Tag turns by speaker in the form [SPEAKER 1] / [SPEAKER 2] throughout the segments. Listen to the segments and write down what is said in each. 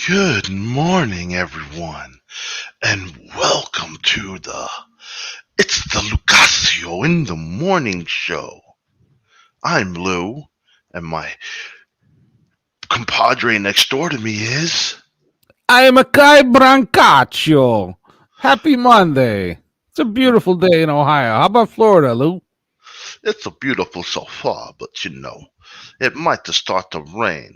[SPEAKER 1] Good morning, everyone, and welcome to It's the Lucasio in the Morning Show. I'm Lou, and my compadre next door to me is...
[SPEAKER 2] I am a Ky Brancaccio. Happy Monday. It's a beautiful day in Ohio. How about Florida, Lou?
[SPEAKER 1] It's a beautiful so far, but it might just start to rain.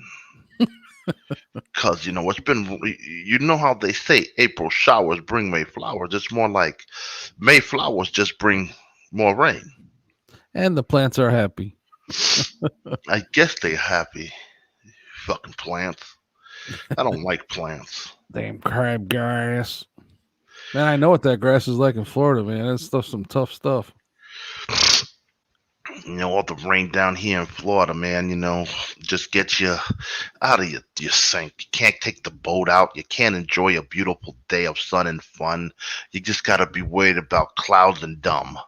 [SPEAKER 1] Because, it's been... You know how they say April showers bring May flowers? It's more like May flowers just bring more rain.
[SPEAKER 2] And the plants are happy.
[SPEAKER 1] I guess they're happy. Fucking plants. I don't like plants.
[SPEAKER 2] Damn crab grass. Man, I know what that grass is like in Florida, man. That stuff's some tough stuff.
[SPEAKER 1] All the rain down here in Florida, man, just gets you out of your sink. You can't take the boat out. You can't enjoy a beautiful day of sun and fun. You just got to be worried about clouds and dumb.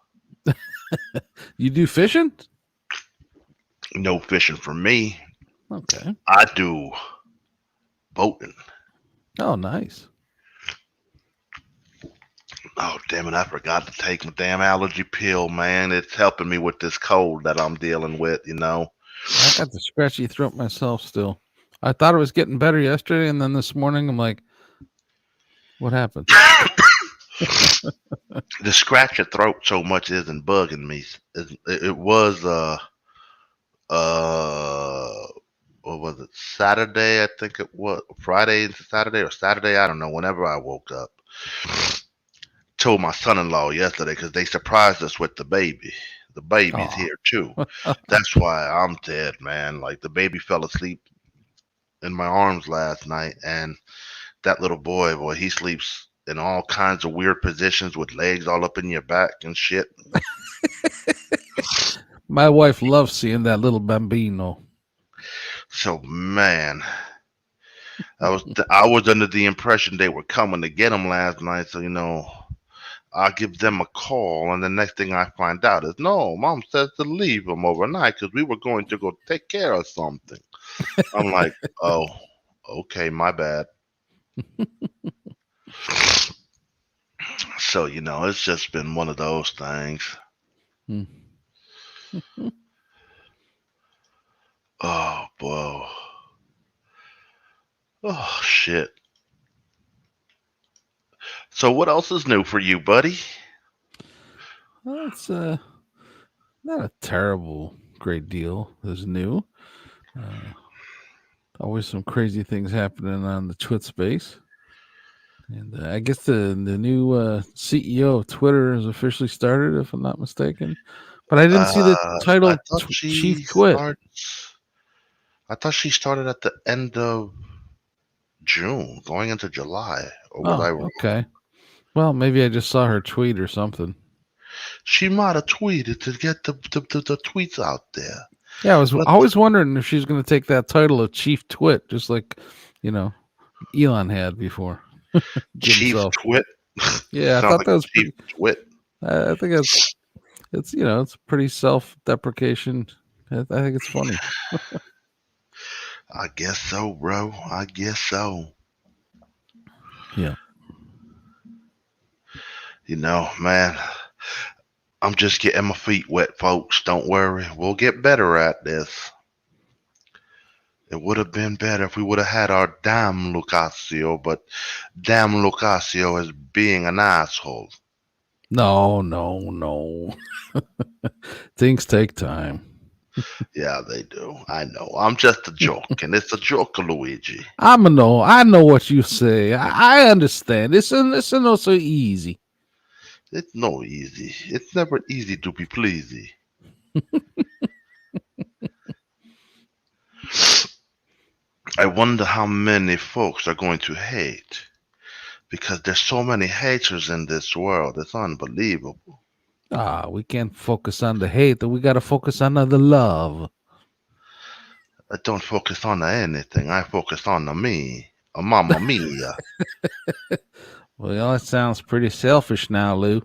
[SPEAKER 2] You do fishing?
[SPEAKER 1] No fishing for me.
[SPEAKER 2] Okay.
[SPEAKER 1] I do boating.
[SPEAKER 2] Oh, nice.
[SPEAKER 1] Oh, damn it. I forgot to take my damn allergy pill, man. It's helping me with this cold that I'm dealing with,
[SPEAKER 2] I got the scratchy throat myself still. I thought it was getting better yesterday, and then this morning I'm like, what happened?
[SPEAKER 1] The scratch your throat so much isn't bugging me. It was, what was it? Saturday, I think it was. Friday into Saturday or Saturday, I don't know. Whenever I woke up. Told my son-in-law yesterday because they surprised us with the baby. The baby's here too. That's why I'm dead, man. Like the baby fell asleep in my arms last night, and that little boy, he sleeps in all kinds of weird positions with legs all up in your back and shit.
[SPEAKER 2] My wife loves seeing that little bambino.
[SPEAKER 1] So, man, I was under the impression they were coming to get him last night. So, I give them a call, and the next thing I find out is, no, Mom says to leave him overnight because we were going to go take care of something. I'm like, oh, okay, my bad. So, it's just been one of those things. Oh, boy. Oh, shit. So what else is new for you, buddy?
[SPEAKER 2] Well, it's not a terrible great deal is new. Always some crazy things happening on the Twit space. And I guess the new CEO of Twitter has officially started, if I'm not mistaken. But I didn't see the title Chief Twit.
[SPEAKER 1] I thought she started at the end of June, going into July. Or was I wrong?
[SPEAKER 2] Okay. Well, maybe I just saw her tweet or something.
[SPEAKER 1] She might have tweeted to get the tweets out there.
[SPEAKER 2] Yeah, I was always wondering if she's going to take that title of Chief Twit, just like, Elon had before.
[SPEAKER 1] Chief Twit?
[SPEAKER 2] Yeah, I thought that was
[SPEAKER 1] Chief Twit.
[SPEAKER 2] I think it's it's pretty self-deprecation. I think it's funny.
[SPEAKER 1] I guess so, bro. I guess so.
[SPEAKER 2] Yeah.
[SPEAKER 1] Man, I'm just getting my feet wet, folks. Don't worry. We'll get better at this. It would have been better if we would have had our damn Lucasio, but damn Lucasio is being an asshole.
[SPEAKER 2] No. Things take time.
[SPEAKER 1] Yeah, they do. I know. I'm just a joke, and it's a joke, Luigi.
[SPEAKER 2] I know what you say. I understand. It's not so easy.
[SPEAKER 1] It's no easy. It's never easy to be pleasy. I wonder how many folks are going to hate, because there's so many haters in this world. It's unbelievable.
[SPEAKER 2] We can't focus on the hate. We got to focus on the love.
[SPEAKER 1] I don't focus on anything. I focus on me. Mamma mia.
[SPEAKER 2] Well, that sounds pretty selfish now, Lou.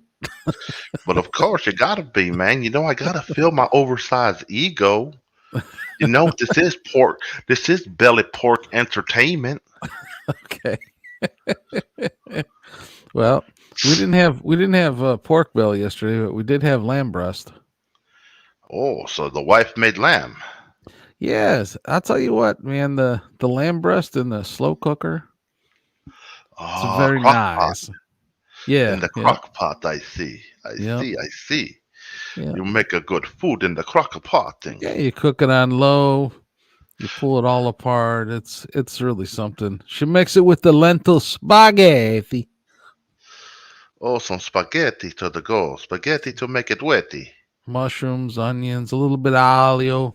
[SPEAKER 1] But of course, you gotta be, man. I gotta feel my oversized ego. This is pork. This is belly pork entertainment.
[SPEAKER 2] Okay. Well, we didn't have pork belly yesterday, but we did have lamb breast.
[SPEAKER 1] Oh, so the wife made lamb.
[SPEAKER 2] Yes, I'll tell you what, man. The lamb breast in the slow cooker, it's
[SPEAKER 1] Ah,
[SPEAKER 2] very
[SPEAKER 1] crock pot.
[SPEAKER 2] nice.
[SPEAKER 1] In
[SPEAKER 2] Yeah,
[SPEAKER 1] the
[SPEAKER 2] yeah,
[SPEAKER 1] crock pot, I see. I
[SPEAKER 2] yeah,
[SPEAKER 1] see. I see.
[SPEAKER 2] yeah.
[SPEAKER 1] You make a good food in the crock pot thing.
[SPEAKER 2] Yeah, you cook it on low. You pull it all apart. It's really something. She makes it with the lentil spaghetti,
[SPEAKER 1] Oh, some spaghetti to the go. Spaghetti to make it wetty.
[SPEAKER 2] mushrooms, onions, a little bit of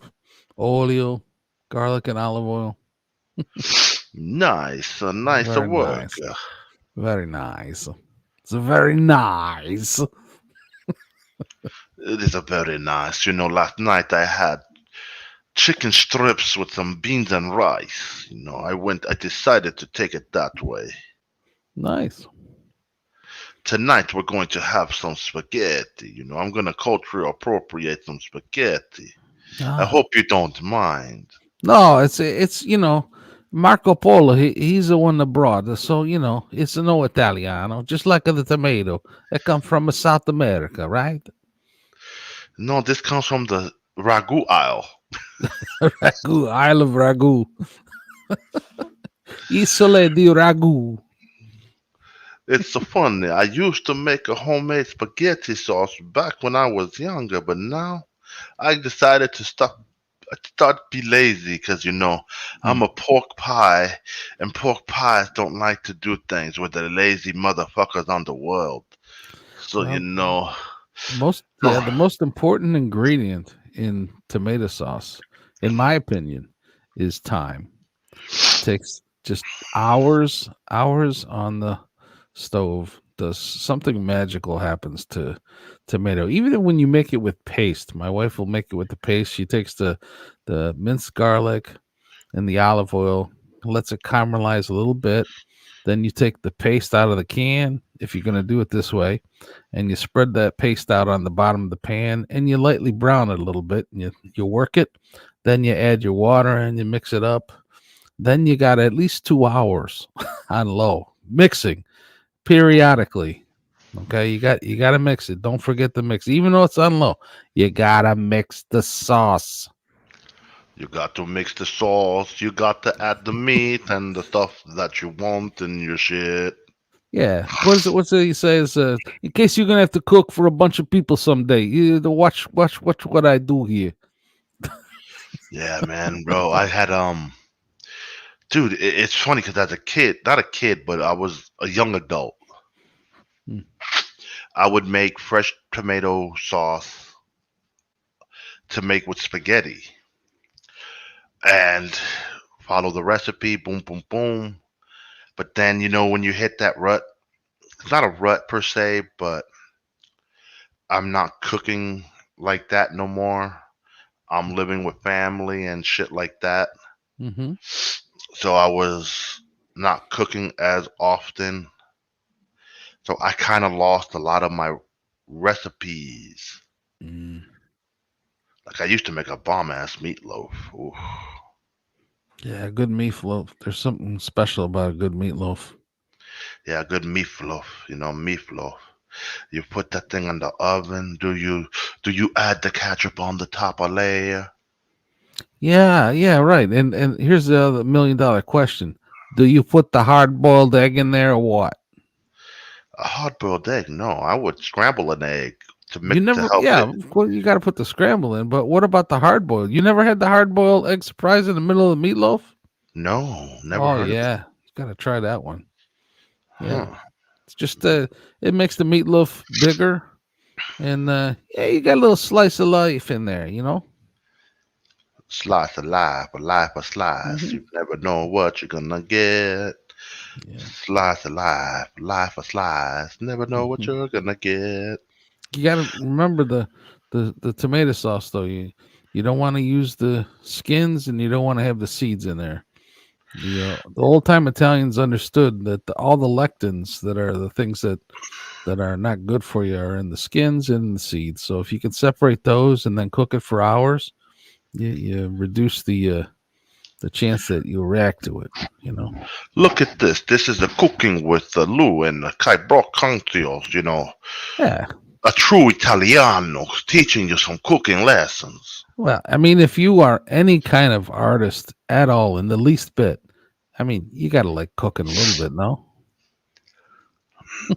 [SPEAKER 2] oleo, garlic, and olive oil.
[SPEAKER 1] Nice. Nice
[SPEAKER 2] Very
[SPEAKER 1] work.
[SPEAKER 2] nice. Very nice. It's very nice.
[SPEAKER 1] It is a very nice. Last night I had chicken strips with some beans and rice. I decided to take it that way.
[SPEAKER 2] Nice.
[SPEAKER 1] Tonight we're going to have some spaghetti. I'm going to culturally appropriate some spaghetti. I
[SPEAKER 2] Ah.
[SPEAKER 1] hope you don't mind.
[SPEAKER 2] No, it's Marco Polo. He's the one that brought it. So it's no Italiano, just like the tomato. It comes from South America, right?
[SPEAKER 1] No, this comes from the ragu aisle.
[SPEAKER 2] Ragu, Isle of Ragu, Isole di Ragu.
[SPEAKER 1] It's so funny. I used to make a homemade spaghetti sauce back when I was younger, but now I decided to start be lazy because
[SPEAKER 2] Hmm.
[SPEAKER 1] I'm a pork pie, and pork pies don't like to do things with the lazy motherfuckers on the world. So
[SPEAKER 2] Well, the
[SPEAKER 1] oh,
[SPEAKER 2] most important ingredient in tomato sauce, in my opinion, is time. Takes just hours on the stove. Does something magical happens to tomato? Even when you make it with paste, my wife will make it with the paste. She takes the minced garlic and the olive oil, lets it caramelize a little bit. Then you take the paste out of the can, if you're going to do it this way, and you spread that paste out on the bottom of the pan, and you lightly brown it a little bit, and you work it. Then you add your water and you mix it up. Then you got at least 2 hours on low, mixing periodically. Okay, you got to mix it. Don't forget to mix, even though it's on low. You gotta mix the sauce.
[SPEAKER 1] you got to mix the sauce, you got to add the meat and the stuff that you want in your shit.
[SPEAKER 2] Yeah, what is it? What's it? He says, in case you're gonna have to cook for a bunch of people someday, you to watch what I do here.
[SPEAKER 1] Yeah, man, bro. I had dude, it's funny because as a kid, not a kid, but I was a young adult.
[SPEAKER 2] Mm.
[SPEAKER 1] I would make fresh tomato sauce to make with spaghetti and follow the recipe, boom, boom, boom. But then, when you hit that rut, it's not a rut per se, but I'm not cooking like that no more. I'm living with family and shit like that.
[SPEAKER 2] Mm-hmm.
[SPEAKER 1] So I was not cooking as often. So I kind of lost a lot of my recipes.
[SPEAKER 2] Mm.
[SPEAKER 1] Like I used to make a bomb ass meatloaf. Ooh.
[SPEAKER 2] Yeah, good meatloaf. There's something special about a good meatloaf.
[SPEAKER 1] Yeah, good meatloaf, meatloaf. You put that thing in the oven. Do you add the ketchup on the top of layer?
[SPEAKER 2] Yeah, yeah, right. And here's the other $1 million question: do you put the hard boiled egg in there or what?
[SPEAKER 1] A hard boiled egg? No, I would scramble an egg to
[SPEAKER 2] You
[SPEAKER 1] make to
[SPEAKER 2] never,
[SPEAKER 1] help
[SPEAKER 2] yeah,
[SPEAKER 1] it.
[SPEAKER 2] of course you got to put the scramble in. But what about the hard boiled? You never had the hard boiled egg surprise in the middle of the meatloaf?
[SPEAKER 1] No, never
[SPEAKER 2] Oh
[SPEAKER 1] heard of it.
[SPEAKER 2] yeah, you got to try that one. Yeah,
[SPEAKER 1] Huh.
[SPEAKER 2] it's just it makes the meatloaf bigger, and yeah, you got a little slice of life in there.
[SPEAKER 1] Slice of life, a life of slice.
[SPEAKER 2] Hmm.
[SPEAKER 1] You never know what you're gonna get.
[SPEAKER 2] Yeah.
[SPEAKER 1] Slice of life, life of slice. Never know what
[SPEAKER 2] Hmm.
[SPEAKER 1] you're gonna get.
[SPEAKER 2] You got to remember the tomato sauce though. You don't want to use the skins, and you don't want to have the seeds in there. The old time Italians understood that all the lectins that are the things that are not good for you are in the skins and the seeds. So if you can separate those and then cook it for hours, you reduce the the chance that you'll react to it. You know.
[SPEAKER 1] Look at this. This is the cooking with Lou and Ky Brancaccio,
[SPEAKER 2] Yeah.
[SPEAKER 1] a true Italiano teaching you some cooking lessons.
[SPEAKER 2] Well, I mean, if you are any kind of artist at all in the least bit, I mean, you got to like cooking a little bit, no?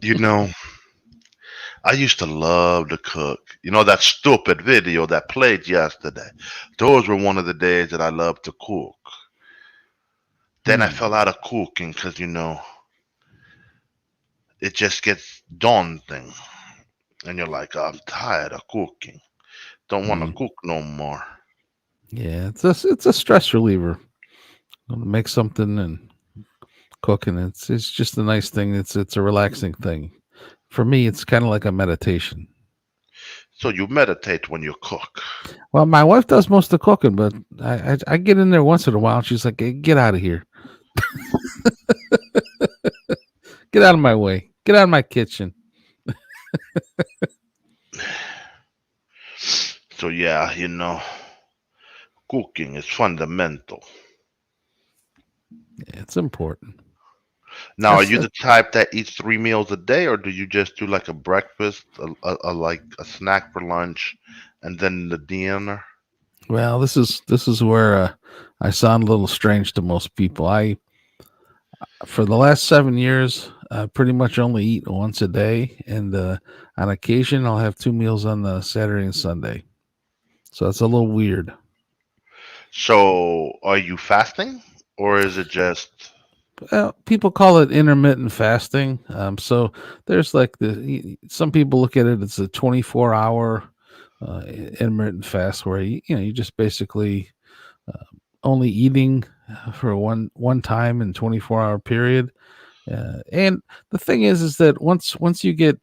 [SPEAKER 1] You know, I used to love to cook. That stupid video that played yesterday. Those were one of the days that I loved to cook. Then I
[SPEAKER 2] Hmm.
[SPEAKER 1] fell out of cooking because, it just gets daunting. And you're like, I'm tired of cooking. Don't want to
[SPEAKER 2] Hmm.
[SPEAKER 1] cook no more.
[SPEAKER 2] Yeah, it's a stress reliever. Make something and cook, and it's just a nice thing. It's a relaxing thing. For me, it's kind of like a meditation.
[SPEAKER 1] So you meditate when you cook.
[SPEAKER 2] Well, my wife does most of the cooking, but I get in there once in a while. And she's like, hey, "Get out of here! Get out of my way! Get out of my kitchen!"
[SPEAKER 1] So yeah, cooking is fundamental.
[SPEAKER 2] Yeah, it's important.
[SPEAKER 1] Now, are
[SPEAKER 2] That's
[SPEAKER 1] you the type that eats 3 meals a day, or do you just do like a breakfast, like a snack for lunch, and then the dinner?
[SPEAKER 2] Well, this is where I sound a little strange to most people. I For the last 7 years, I pretty much only eat once a day, and on occasion, I'll have 2 meals on the Saturday and Sunday. So it's a little weird.
[SPEAKER 1] So, are you fasting, or is it just
[SPEAKER 2] Well, people call it intermittent fasting. So there's like some people look at it as a 24-hour intermittent fast, where you just basically only eating for one time in 24-hour period. And the thing is that once you get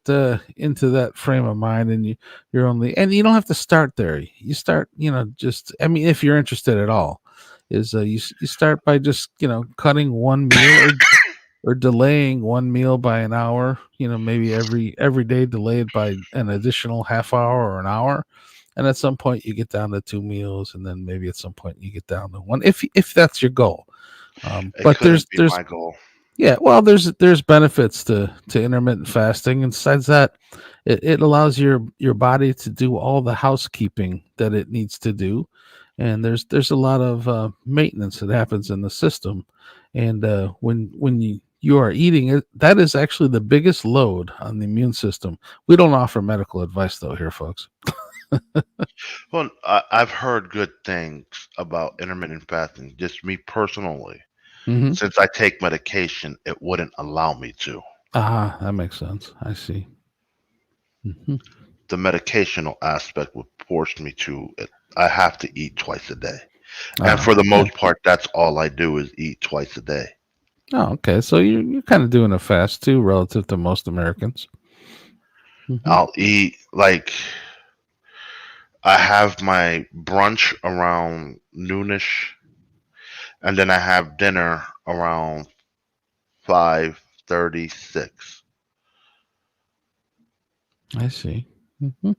[SPEAKER 2] into that frame of mind, and you're only, and you don't have to start there. You start, just, I mean, if you're interested at all, is you start by just cutting one meal, or delaying one meal by an hour. Maybe every day delay it by an additional half hour or an hour, and at some point you get down to 2 meals, and then maybe at some point you get down to one, if that's your goal.
[SPEAKER 1] it
[SPEAKER 2] But
[SPEAKER 1] couldn't be
[SPEAKER 2] there's
[SPEAKER 1] my goal?
[SPEAKER 2] yeah, well, there's benefits to intermittent fasting, and besides that, it allows your body to do all the housekeeping that it needs to do, and there's a lot of maintenance that happens in the system, and when you are eating it, that is actually the biggest load on the immune system. We don't offer medical advice though here, folks.
[SPEAKER 1] Well, I've heard good things about intermittent fasting. Just me personally,
[SPEAKER 2] Hmm.
[SPEAKER 1] since I take medication, it wouldn't allow me to.
[SPEAKER 2] Ah, that makes sense. I see. Hmm.
[SPEAKER 1] The medicational aspect would force me to. I have to eat twice a day, and
[SPEAKER 2] Ah,
[SPEAKER 1] for the
[SPEAKER 2] okay.
[SPEAKER 1] most part, that's all I do is eat twice a day.
[SPEAKER 2] Oh, okay. So you're kind of doing a fast too, relative to most Americans. Hmm.
[SPEAKER 1] I'll eat like I have my brunch around noonish, and then I have dinner around 5:36,
[SPEAKER 2] I see. Hmm.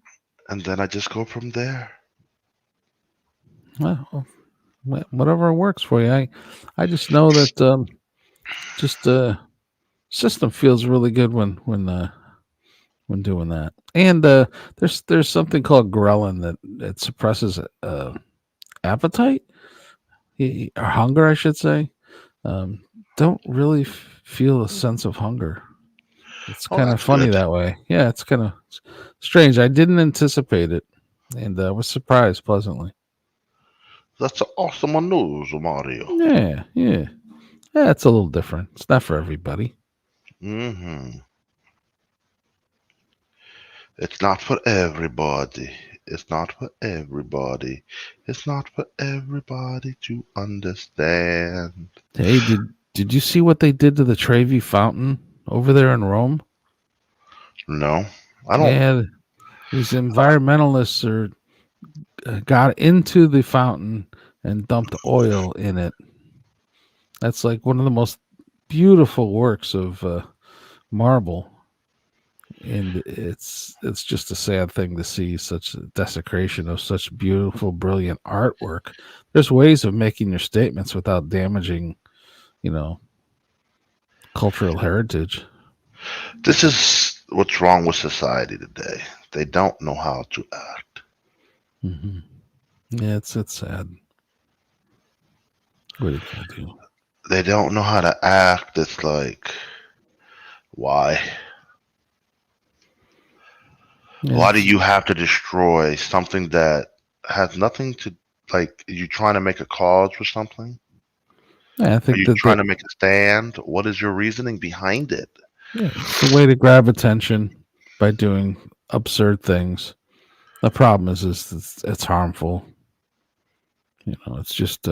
[SPEAKER 1] and then I just go from there.
[SPEAKER 2] Well, whatever works for you. I just know that just system feels really good when doing that. And there's something called ghrelin that suppresses appetite, or hunger, I should say. Um, don't really feel a sense of hunger. It's
[SPEAKER 1] Oh,
[SPEAKER 2] kind of
[SPEAKER 1] that's
[SPEAKER 2] funny
[SPEAKER 1] good.
[SPEAKER 2] that way. Yeah, it's kind of strange. I didn't anticipate it, and was surprised pleasantly.
[SPEAKER 1] That's awesome news, Mario.
[SPEAKER 2] Yeah, yeah. Yeah, it's a little different. It's not for everybody.
[SPEAKER 1] Hmm. It's not for everybody. It's not for everybody. It's not for everybody to understand.
[SPEAKER 2] Hey, did you see what they did to the Trevi Fountain over there in Rome?
[SPEAKER 1] No, I don't.
[SPEAKER 2] Yeah, these environmentalists got into the fountain and dumped oil in it. That's like one of the most beautiful works of marble. and it's just a sad thing to see such a desecration of such beautiful, brilliant artwork. There's ways of making your statements without damaging, you know, cultural heritage.
[SPEAKER 1] This is what's wrong with society today. They don't know how to act.
[SPEAKER 2] Hmm. Yeah, it's sad. What are you gonna do?
[SPEAKER 1] They don't know how to act. It's like, why?
[SPEAKER 2] Yeah,
[SPEAKER 1] Why do you have to destroy something that has nothing to, like, are you trying to make a cause for something?
[SPEAKER 2] I
[SPEAKER 1] Are
[SPEAKER 2] think
[SPEAKER 1] you
[SPEAKER 2] that
[SPEAKER 1] trying to make a stand? What is your reasoning behind it?
[SPEAKER 2] yeah, it's a way to grab attention by doing absurd things. The problem is it's harmful. It's just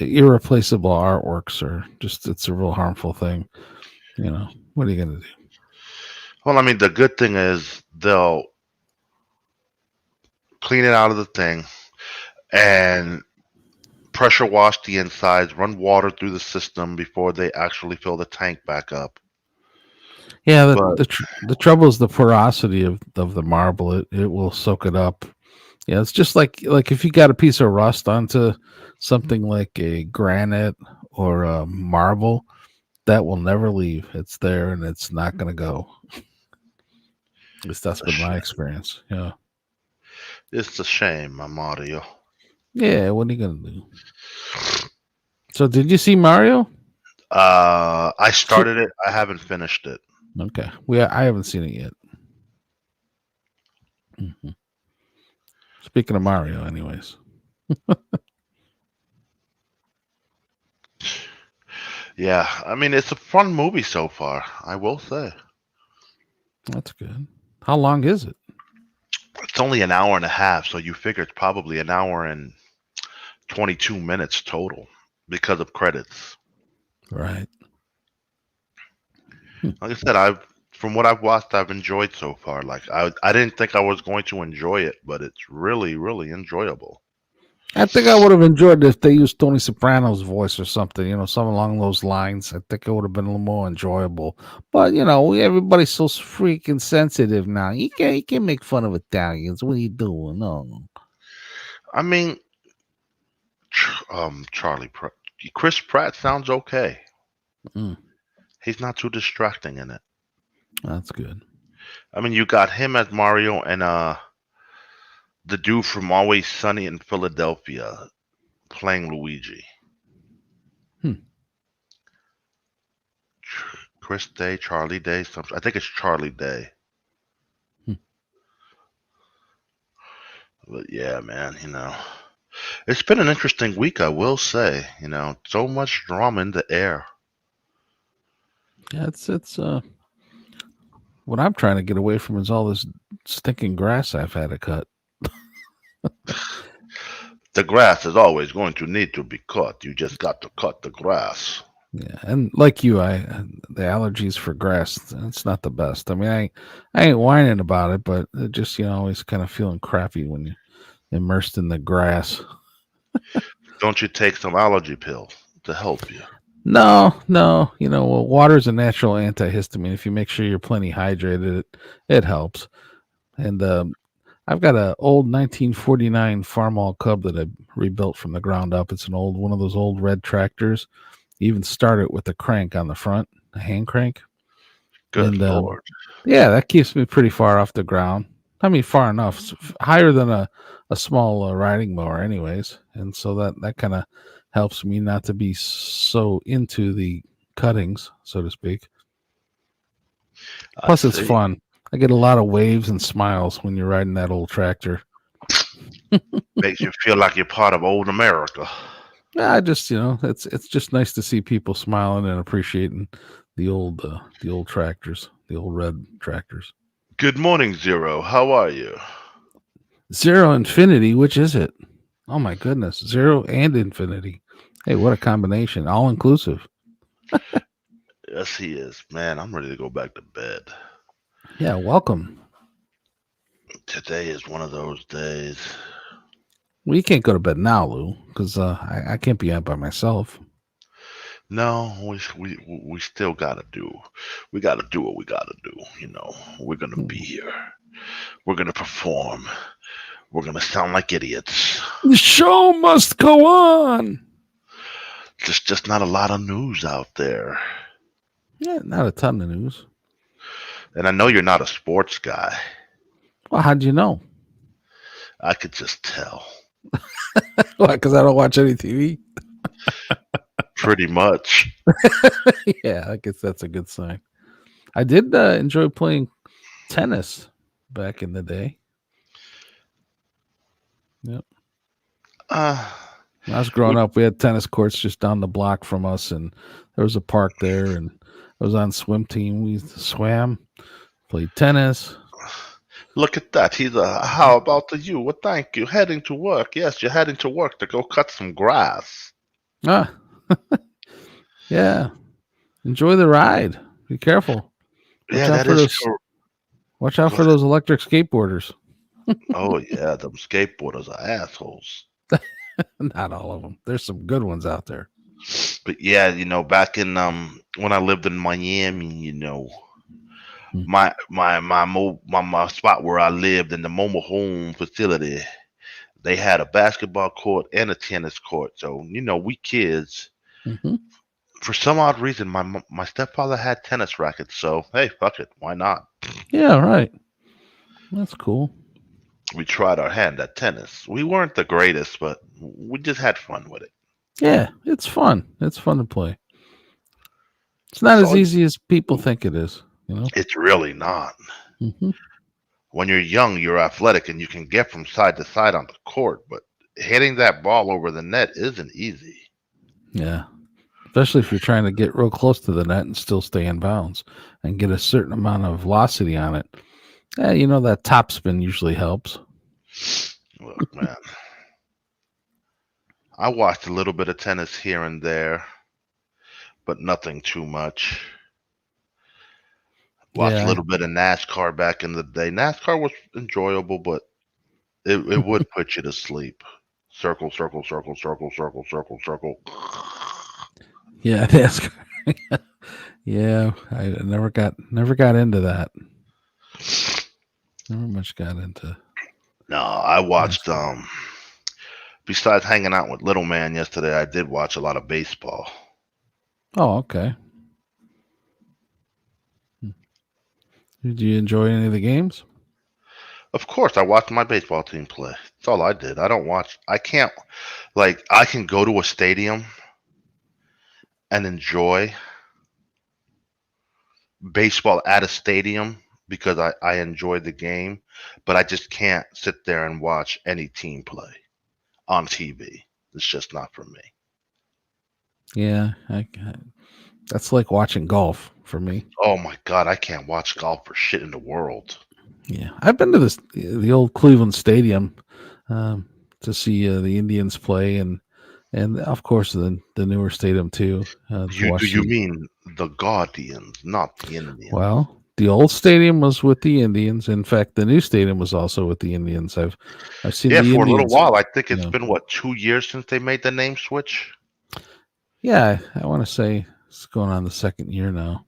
[SPEAKER 2] irreplaceable artworks are just it's a real harmful thing. What are you gonna do?
[SPEAKER 1] Well, I mean, the good thing is they'll clean it out of the thing and pressure wash the insides, run water through the system before they actually fill the tank back up.
[SPEAKER 2] Yeah,
[SPEAKER 1] But
[SPEAKER 2] the trouble is the porosity of the marble. It will soak it up. Yeah, it's just like if you got a piece of rust onto something like a granite or a marble, that will never leave. It's there and it's not going to go. At least that's
[SPEAKER 1] a
[SPEAKER 2] been
[SPEAKER 1] sh-
[SPEAKER 2] my experience. Yeah.
[SPEAKER 1] it's a shame, my Mario.
[SPEAKER 2] Yeah. What are you going to do? So, did you see Mario?
[SPEAKER 1] I
[SPEAKER 2] Shoot.
[SPEAKER 1] started it. I haven't finished it.
[SPEAKER 2] Okay. I haven't seen it yet. Hmm. Speaking of Mario, anyways,
[SPEAKER 1] Yeah, I mean, it's a fun movie so far, I will say.
[SPEAKER 2] that's good. How long is it?
[SPEAKER 1] It's only an hour and a half, so you figure it's probably an hour and 22 minutes total because of credits.
[SPEAKER 2] Right. Hmm.
[SPEAKER 1] Like I said, I've from what I've watched, I've enjoyed so far. Like I didn't think I was going to enjoy it, but it's really, really enjoyable.
[SPEAKER 2] I think I would have enjoyed it if they used Tony Soprano's voice or something, something along those lines. I think it would have been a little more enjoyable. But everybody's so freaking sensitive now. You can't make fun of Italians. What are you doing? No.
[SPEAKER 1] I mean, Charlie Chris Pratt sounds okay.
[SPEAKER 2] Mm,
[SPEAKER 1] He's not too distracting in it.
[SPEAKER 2] that's good.
[SPEAKER 1] I mean, you got him as Mario and the dude from Always Sunny in Philadelphia playing Luigi.
[SPEAKER 2] Hmm.
[SPEAKER 1] Chris Day, Charlie Day, I think it's Charlie Day.
[SPEAKER 2] Hmm.
[SPEAKER 1] But yeah, man, it's been an interesting week, I will say. So much drama in the air.
[SPEAKER 2] Yeah, it's what I'm trying to get away from is all this stinking grass I've had to cut.
[SPEAKER 1] The grass is always going to need to be cut. You just got to cut the grass.
[SPEAKER 2] Yeah, and like you, the allergies for grass. It's not the best. I mean, I ain't whining about it, but it just always kind of feeling crappy when you're immersed in the grass.
[SPEAKER 1] Don't you take some allergy pills to help you?
[SPEAKER 2] No, no, well, water's a natural antihistamine. If you make sure you're plenty hydrated, it helps. And I've got a old 1949 Farmall Cub that I rebuilt from the ground up. It's an old one of those old red tractors. You even start it with a crank on the front, a hand crank.
[SPEAKER 1] Good
[SPEAKER 2] And
[SPEAKER 1] Lord.
[SPEAKER 2] yeah, that keeps me pretty far off the ground. I mean, far enough, higher than a small riding mower, anyways. And so that kind of helps me not to be so into the cuttings, so to speak.
[SPEAKER 1] I
[SPEAKER 2] Plus, it's
[SPEAKER 1] see.
[SPEAKER 2] fun. I get a lot of waves and smiles when you're riding that old tractor.
[SPEAKER 1] Makes you feel like you're part of old America.
[SPEAKER 2] Yeah, I just it's just nice to see people smiling and appreciating the old tractors, the old red tractors.
[SPEAKER 1] Good morning, Zero. How are you?
[SPEAKER 2] Zero Infinity, which is it? Oh my goodness, Zero and Infinity. Hey, what a combination! All inclusive.
[SPEAKER 1] Yes, he is. Man, I'm ready to go back to bed.
[SPEAKER 2] Yeah, welcome.
[SPEAKER 1] Today is one of those days.
[SPEAKER 2] Well, you can't go to bed now, Lou, because I can't be out by myself.
[SPEAKER 1] No, we still gotta do. We gotta do what we gotta do. We're gonna be here. We're gonna perform. We're gonna sound like idiots.
[SPEAKER 2] The show must go on.
[SPEAKER 1] There's just not a lot of news out there.
[SPEAKER 2] Yeah, not a ton of news.
[SPEAKER 1] And I know you're not a sports guy.
[SPEAKER 2] Well, how'd you know?
[SPEAKER 1] I could just tell.
[SPEAKER 2] What? Because I don't watch any TV.
[SPEAKER 1] Pretty much.
[SPEAKER 2] Yeah, I guess that's a good sign. I did enjoy playing tennis back in the day. Yep.
[SPEAKER 1] Uh,
[SPEAKER 2] When I was growing up, we had tennis courts just down the block from us, and there was a park there, and I was on swim team. We swam, played tennis.
[SPEAKER 1] Look at that. How about the you? Well, thank you. Heading to work. Yes, you're heading to work to go cut some grass.
[SPEAKER 2] Ah, yeah. Enjoy the ride. Be careful. Watch
[SPEAKER 1] Yeah,
[SPEAKER 2] out
[SPEAKER 1] that
[SPEAKER 2] for
[SPEAKER 1] is
[SPEAKER 2] those.
[SPEAKER 1] true.
[SPEAKER 2] Watch out
[SPEAKER 1] Go
[SPEAKER 2] for
[SPEAKER 1] ahead.
[SPEAKER 2] those electric skateboarders.
[SPEAKER 1] Oh, yeah, them skateboarders are assholes.
[SPEAKER 2] Not all of them. There's some good ones out there.
[SPEAKER 1] But yeah, back in when I lived in Miami,
[SPEAKER 2] Hmm.
[SPEAKER 1] my spot where I lived in the mobile home facility, they had a basketball court and a tennis court. So we kids,
[SPEAKER 2] Hmm.
[SPEAKER 1] for some odd reason, my stepfather had tennis rackets. So hey, fuck it, why not?
[SPEAKER 2] Yeah, right. That's cool.
[SPEAKER 1] We tried our hand at tennis. We weren't the greatest, but we just had fun with it.
[SPEAKER 2] Yeah, it's fun. It's fun to play. It's not
[SPEAKER 1] That's
[SPEAKER 2] as
[SPEAKER 1] all.
[SPEAKER 2] easy as people think it is.
[SPEAKER 1] It's really not.
[SPEAKER 2] Hmm.
[SPEAKER 1] When you're young, you're athletic and you can get from side to side on the court, but hitting that ball over the net isn't easy.
[SPEAKER 2] Yeah, especially if you're trying to get real close to the net and still stay in bounds and get a certain amount of velocity on it. Yeah, that top spin usually helps.
[SPEAKER 1] Look, man, I watched a little bit of tennis here and there, but nothing too much. Watched a
[SPEAKER 2] Yeah,
[SPEAKER 1] little bit of NASCAR back in the day. NASCAR was enjoyable, but it would put you to sleep. Circle, circle, circle, circle, circle, circle, circle.
[SPEAKER 2] yeah, that's yeah. I never got into that. Never much got into
[SPEAKER 1] No, I watched
[SPEAKER 2] NASCAR.
[SPEAKER 1] besides hanging out with little man yesterday, I did watch a lot of baseball.
[SPEAKER 2] Oh, okay. Hmm. Did you enjoy any of the games?
[SPEAKER 1] Of course, I watched my baseball team play. That's all I did. I can't, like, I can go to a stadium and enjoy baseball at a stadium because I enjoy the game, but I just can't sit there and watch any team play on TV. It's just not for me.
[SPEAKER 2] Yeah, that's like watching golf for me.
[SPEAKER 1] Oh my God, I can't watch golf for shit in the world.
[SPEAKER 2] Yeah, I've been to the old Cleveland Stadium um, to see the Indians play, and of course the newer stadium too to
[SPEAKER 1] Do
[SPEAKER 2] watch
[SPEAKER 1] you
[SPEAKER 2] the.
[SPEAKER 1] mean the Guardians, not the Indians?
[SPEAKER 2] Well, the old stadium was with the Indians. In fact, the new stadium was also with the Indians. I've seen
[SPEAKER 1] Yeah,
[SPEAKER 2] the
[SPEAKER 1] for a little
[SPEAKER 2] Indians.
[SPEAKER 1] while. I think
[SPEAKER 2] You
[SPEAKER 1] it's
[SPEAKER 2] know,
[SPEAKER 1] been what 2 years since they made the name switch.
[SPEAKER 2] yeah, I want to say it's going on the second year now.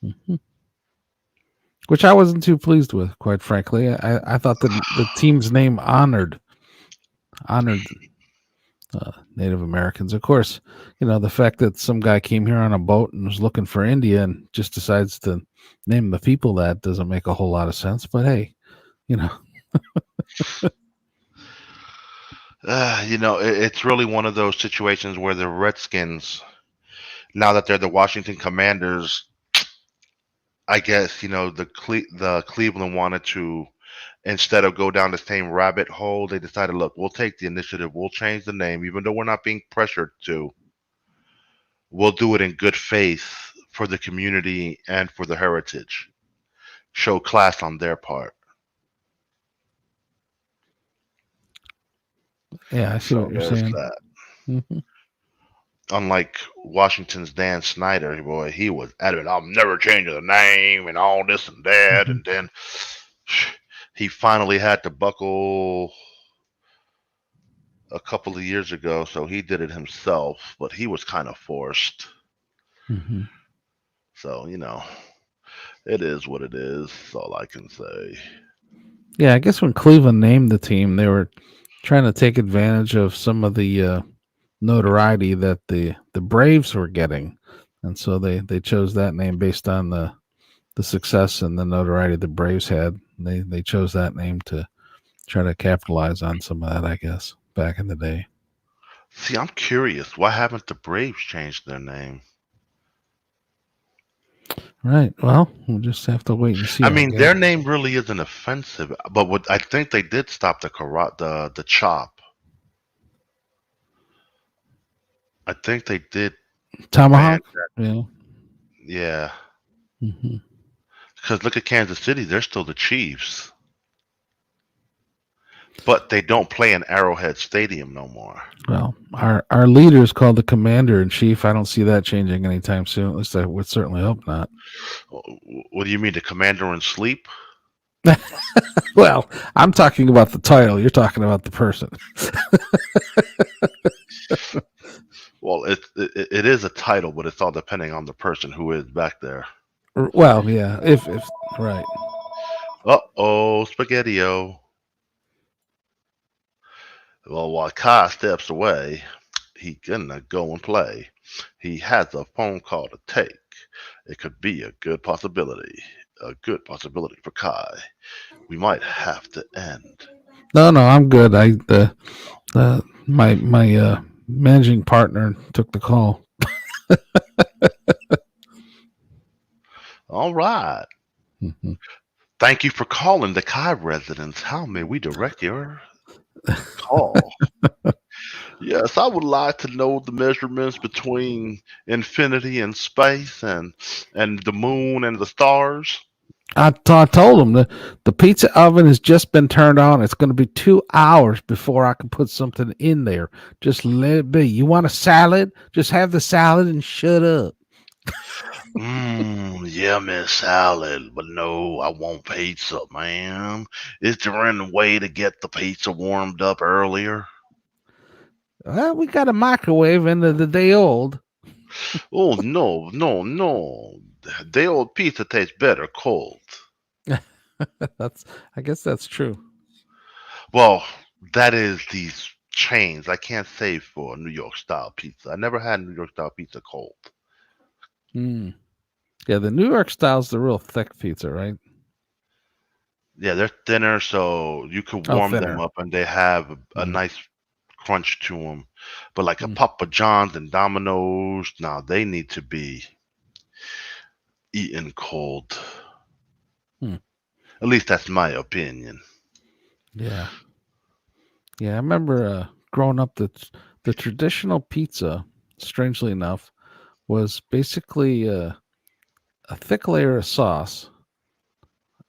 [SPEAKER 2] Mhm. Which I wasn't too pleased with, quite frankly. I thought the team's name honored Native Americans. Of course, the fact that some guy came here on a boat and was looking for India and just decides to name the people that doesn't make a whole lot of sense. But hey, you know,
[SPEAKER 1] It's really one of those situations where the Redskins, now that they're the Washington Commanders, I guess the Cleveland wanted to, instead of go down the same rabbit hole, they decided, look, we'll take the initiative, we'll change the name, even though we're not being pressured to. We'll do it in good faith for the community and for the heritage. Show class on their part.
[SPEAKER 2] yeah, I see what
[SPEAKER 1] So
[SPEAKER 2] you're
[SPEAKER 1] there's
[SPEAKER 2] saying.
[SPEAKER 1] that.
[SPEAKER 2] Hmm.
[SPEAKER 1] Unlike Washington's Dan Snyder, boy, he was adamant, I'm never changing the name and all this and that.
[SPEAKER 2] Hmm.
[SPEAKER 1] And then he finally had to buckle a couple of years ago, so he did it himself, but he was kind of forced.
[SPEAKER 2] Mm-hmm.
[SPEAKER 1] So, it is what it is. That's all I can say.
[SPEAKER 2] Yeah, I guess when Cleveland named the team, they were trying to take advantage of some of the notoriety that the Braves were getting, and so they chose that name based on the success and the notoriety the Braves had. They chose that name to try to capitalize on some of that, I guess, back in the day.
[SPEAKER 1] See, I'm curious. Why haven't the Braves changed their name?
[SPEAKER 2] Right. Well, we'll just have to wait and
[SPEAKER 1] I
[SPEAKER 2] see, I
[SPEAKER 1] mean,
[SPEAKER 2] guess.
[SPEAKER 1] their name really isn't offensive, but what I think they did stop the chop. I think they did ban
[SPEAKER 2] Tomahawk.
[SPEAKER 1] that.
[SPEAKER 2] Yeah.
[SPEAKER 1] Yeah,
[SPEAKER 2] Hmm.
[SPEAKER 1] because look at Kansas City; they're still the Chiefs, but they don't play in Arrowhead Stadium no more.
[SPEAKER 2] Well, our leader is called the Commander in Chief. I don't see that changing anytime soon. At least I would certainly hope not.
[SPEAKER 1] What do you mean, the Commander in Sleep?
[SPEAKER 2] Well, I'm talking about the title. You're talking about the person.
[SPEAKER 1] Well, it is a title, but it's all depending on the person who is back there.
[SPEAKER 2] Well, yeah. If right.
[SPEAKER 1] Uh-oh, Spaghetti-O. Well, while Kai steps away, he gonna go and play. He has a phone call to take. It could be a good possibility. A good possibility for Kai. We might have to end.
[SPEAKER 2] No, I'm good. My managing partner took the call.
[SPEAKER 1] All right.
[SPEAKER 2] Mhm.
[SPEAKER 1] Thank you for calling the Kai residence. How may we direct your call? Yes, I would like to know the measurements between infinity and space and the moon and the stars.
[SPEAKER 2] I told him the pizza oven has just been turned on. It's going to be 2 hours before I can put something in there. Just let it be. You want a salad? Just have the salad and shut up.
[SPEAKER 1] Yummy salad, but no, I want pizza, man. Is there any way to get the pizza warmed up earlier?
[SPEAKER 2] Well, we got a microwave and the day old.
[SPEAKER 1] Oh, no, no, no. The old pizza tastes better cold.
[SPEAKER 2] That's I guess that's true.
[SPEAKER 1] Well, that is these chains. I can't say for New York style pizza. I never had New York style pizza cold.
[SPEAKER 2] Mm. Yeah, the New York style's the real thick pizza, right?
[SPEAKER 1] Yeah, they're thinner, so you could
[SPEAKER 2] Oh,
[SPEAKER 1] warm them
[SPEAKER 2] thinner.
[SPEAKER 1] up and they have a
[SPEAKER 2] Mm.
[SPEAKER 1] nice crunch to them. But like a
[SPEAKER 2] Mm.
[SPEAKER 1] Papa John's and Domino's, now they need to be eaten cold.
[SPEAKER 2] Mm.
[SPEAKER 1] At least that's my opinion.
[SPEAKER 2] Yeah. Yeah, I remember growing up the traditional pizza, strangely enough, was basically a thick layer of sauce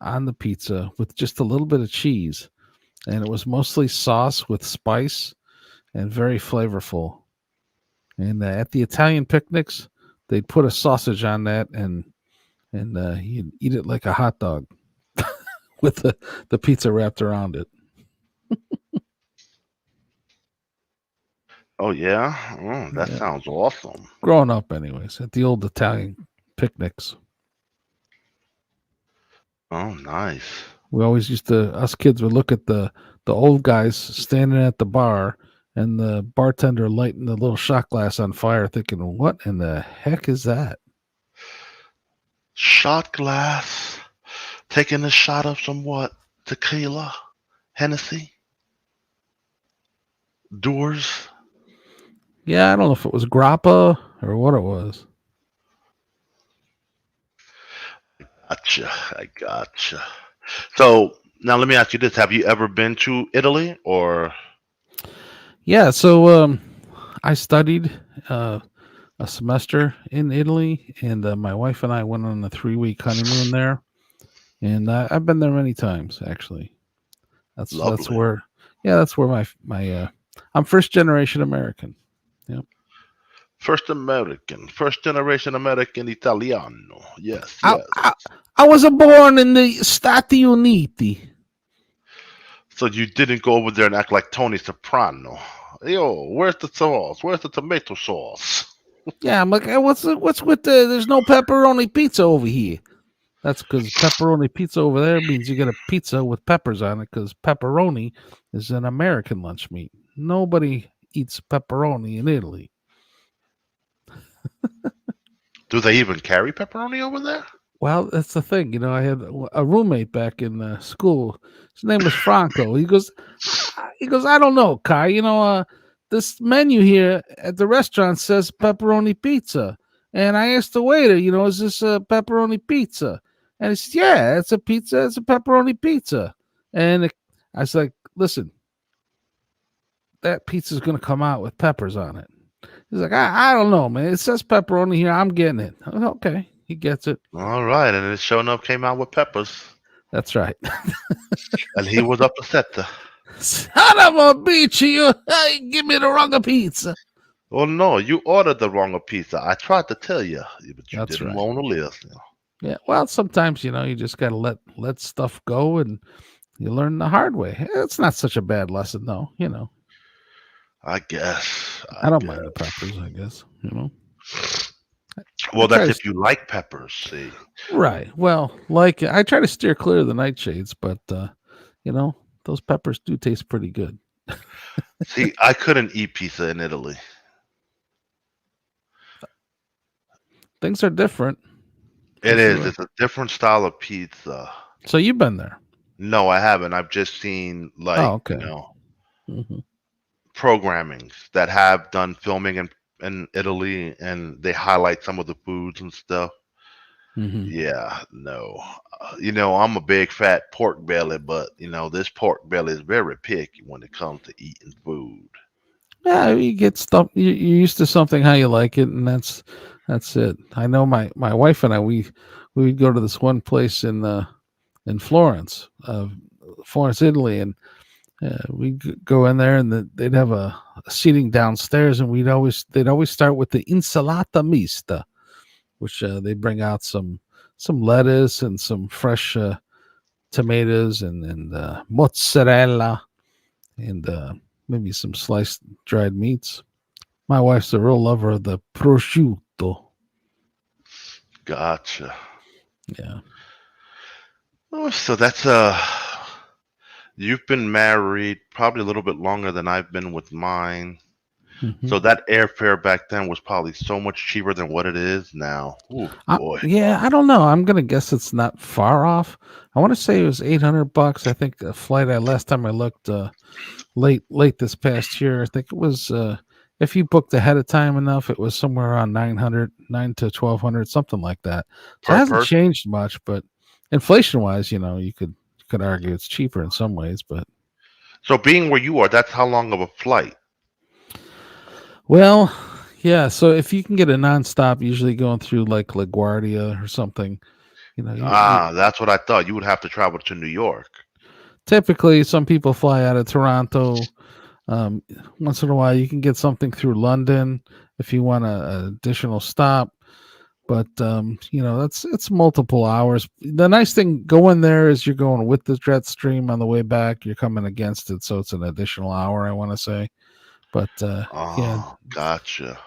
[SPEAKER 2] on the pizza with just a little bit of cheese, and it was mostly sauce with spice and very flavorful. And at the Italian picnics, they'd put a sausage on that, and you'd eat it like a hot dog with the pizza wrapped around it.
[SPEAKER 1] Oh yeah, that
[SPEAKER 2] Yeah,
[SPEAKER 1] sounds awesome.
[SPEAKER 2] growing up, anyways, at the old Italian picnics.
[SPEAKER 1] Oh nice.
[SPEAKER 2] We always used to, us kids would look at the old guys standing at the bar and the bartender lighting the little shot glass on fire, thinking, "What in the heck is that?"
[SPEAKER 1] Shot glass. Taking a shot of some what? Tequila? Hennessy? Doors?
[SPEAKER 2] Yeah, I don't know if it was grappa or what it was.
[SPEAKER 1] Gotcha. I gotcha. So now let me ask you this: have you ever been to Italy or?
[SPEAKER 2] Yeah, so I studied a semester in Italy, and my wife and I went on a 3 week honeymoon there, and I've been there many times actually. That's
[SPEAKER 1] Lovely.
[SPEAKER 2] where, yeah, that's where I'm first generation American. Yep.
[SPEAKER 1] First generation American Italiano. Yes,
[SPEAKER 2] I,
[SPEAKER 1] yes.
[SPEAKER 2] I, I was born in the Stati Uniti.
[SPEAKER 1] So you didn't go over there and act like Tony Soprano Yo, where's the sauce? Where's the tomato sauce?
[SPEAKER 2] Yeah, I'm like, hey, what's with the? There's no pepperoni pizza over here. That's because pepperoni pizza over there means you get a pizza with peppers on it. Because pepperoni is an American lunch meat. Nobody eats pepperoni in Italy.
[SPEAKER 1] Do they even carry pepperoni over there?
[SPEAKER 2] Well, that's the thing. I had a roommate back in school. His name was Franco. He goes, I don't know, Kai. This menu here at the restaurant says pepperoni pizza, and I asked the waiter, is this a pepperoni pizza? And he said, yeah, it's a pizza. It's a pepperoni pizza. And I was like, listen, that pizza's gonna come out with peppers on it. He's like, I don't know, man. It says pepperoni here. I'm getting it. Okay, he gets it.
[SPEAKER 1] All right, and it sure enough came out with peppers,
[SPEAKER 2] That's right.
[SPEAKER 1] and he was upset.
[SPEAKER 2] Son of a bitch, you give me the wrong pizza.
[SPEAKER 1] Oh no, you ordered the wrong pizza. I tried to tell you, but you
[SPEAKER 2] That's
[SPEAKER 1] didn't
[SPEAKER 2] right.
[SPEAKER 1] want to listen.
[SPEAKER 2] Yeah. Well, sometimes you just gotta let stuff go, and you learn the hard way. It's not such a bad lesson, though.
[SPEAKER 1] I guess.
[SPEAKER 2] I don't mind the peppers. I guess.
[SPEAKER 1] Well,
[SPEAKER 2] try
[SPEAKER 1] that's
[SPEAKER 2] to
[SPEAKER 1] if you like peppers. See,
[SPEAKER 2] Right. Well, like I try to steer clear of the nightshades, but those peppers do taste pretty good.
[SPEAKER 1] see, I couldn't eat pizza in Italy.
[SPEAKER 2] Things are different.
[SPEAKER 1] It
[SPEAKER 2] For
[SPEAKER 1] is.
[SPEAKER 2] sure.
[SPEAKER 1] It's a different style of pizza.
[SPEAKER 2] So you've been there.
[SPEAKER 1] No, I haven't. I've just seen
[SPEAKER 2] Oh, okay. Hmm.
[SPEAKER 1] programmings that have done filming in Italy, and they highlight some of the foods and stuff.
[SPEAKER 2] Hmm.
[SPEAKER 1] Yeah, no. I'm a big fat pork belly, but this pork belly is very picky when it comes to eating food.
[SPEAKER 2] Yeah, you get stuff. You're used to something how you like it, and that's it. I know my wife and I we would go to this one place in Florence, Italy, and we go in there, and they'd have a seating downstairs, and they'd always start with the insalata mista, which they bring out some lettuce and some fresh tomatoes and mozzarella and maybe some sliced dried meats. My wife's a real lover of the prosciutto.
[SPEAKER 1] Gotcha.
[SPEAKER 2] Yeah.
[SPEAKER 1] Oh, so that's you've been married probably a little bit longer than I've been with mine.
[SPEAKER 2] Hmm.
[SPEAKER 1] So that airfare back then was probably so much cheaper than what it is now. Oh boy.
[SPEAKER 2] Yeah, I don't know. I'm gonna guess it's not far off. I want to say it was $800. I think the flight I last time I looked late this past year. I think it was if you booked ahead of time enough, it was somewhere around 9 to 1200, something like that. So it
[SPEAKER 1] Per
[SPEAKER 2] hasn't
[SPEAKER 1] person.
[SPEAKER 2] changed much, but inflation wise, you could argue it's cheaper in some ways, but
[SPEAKER 1] So being where you are, that's how long of a flight?
[SPEAKER 2] well, yeah. So if you can get a nonstop, usually going through like LaGuardia or something, you
[SPEAKER 1] That's what I thought. You would have to travel to New York.
[SPEAKER 2] typically some people fly out of Toronto. Um, Once in a while, you can get something through London if you want a additional stop. But that's it's multiple hours. The nice thing going there is you're going with the jet stream on the way back. You're coming against it, so it's an additional hour. I want to say, but yeah,
[SPEAKER 1] Oh, gotcha.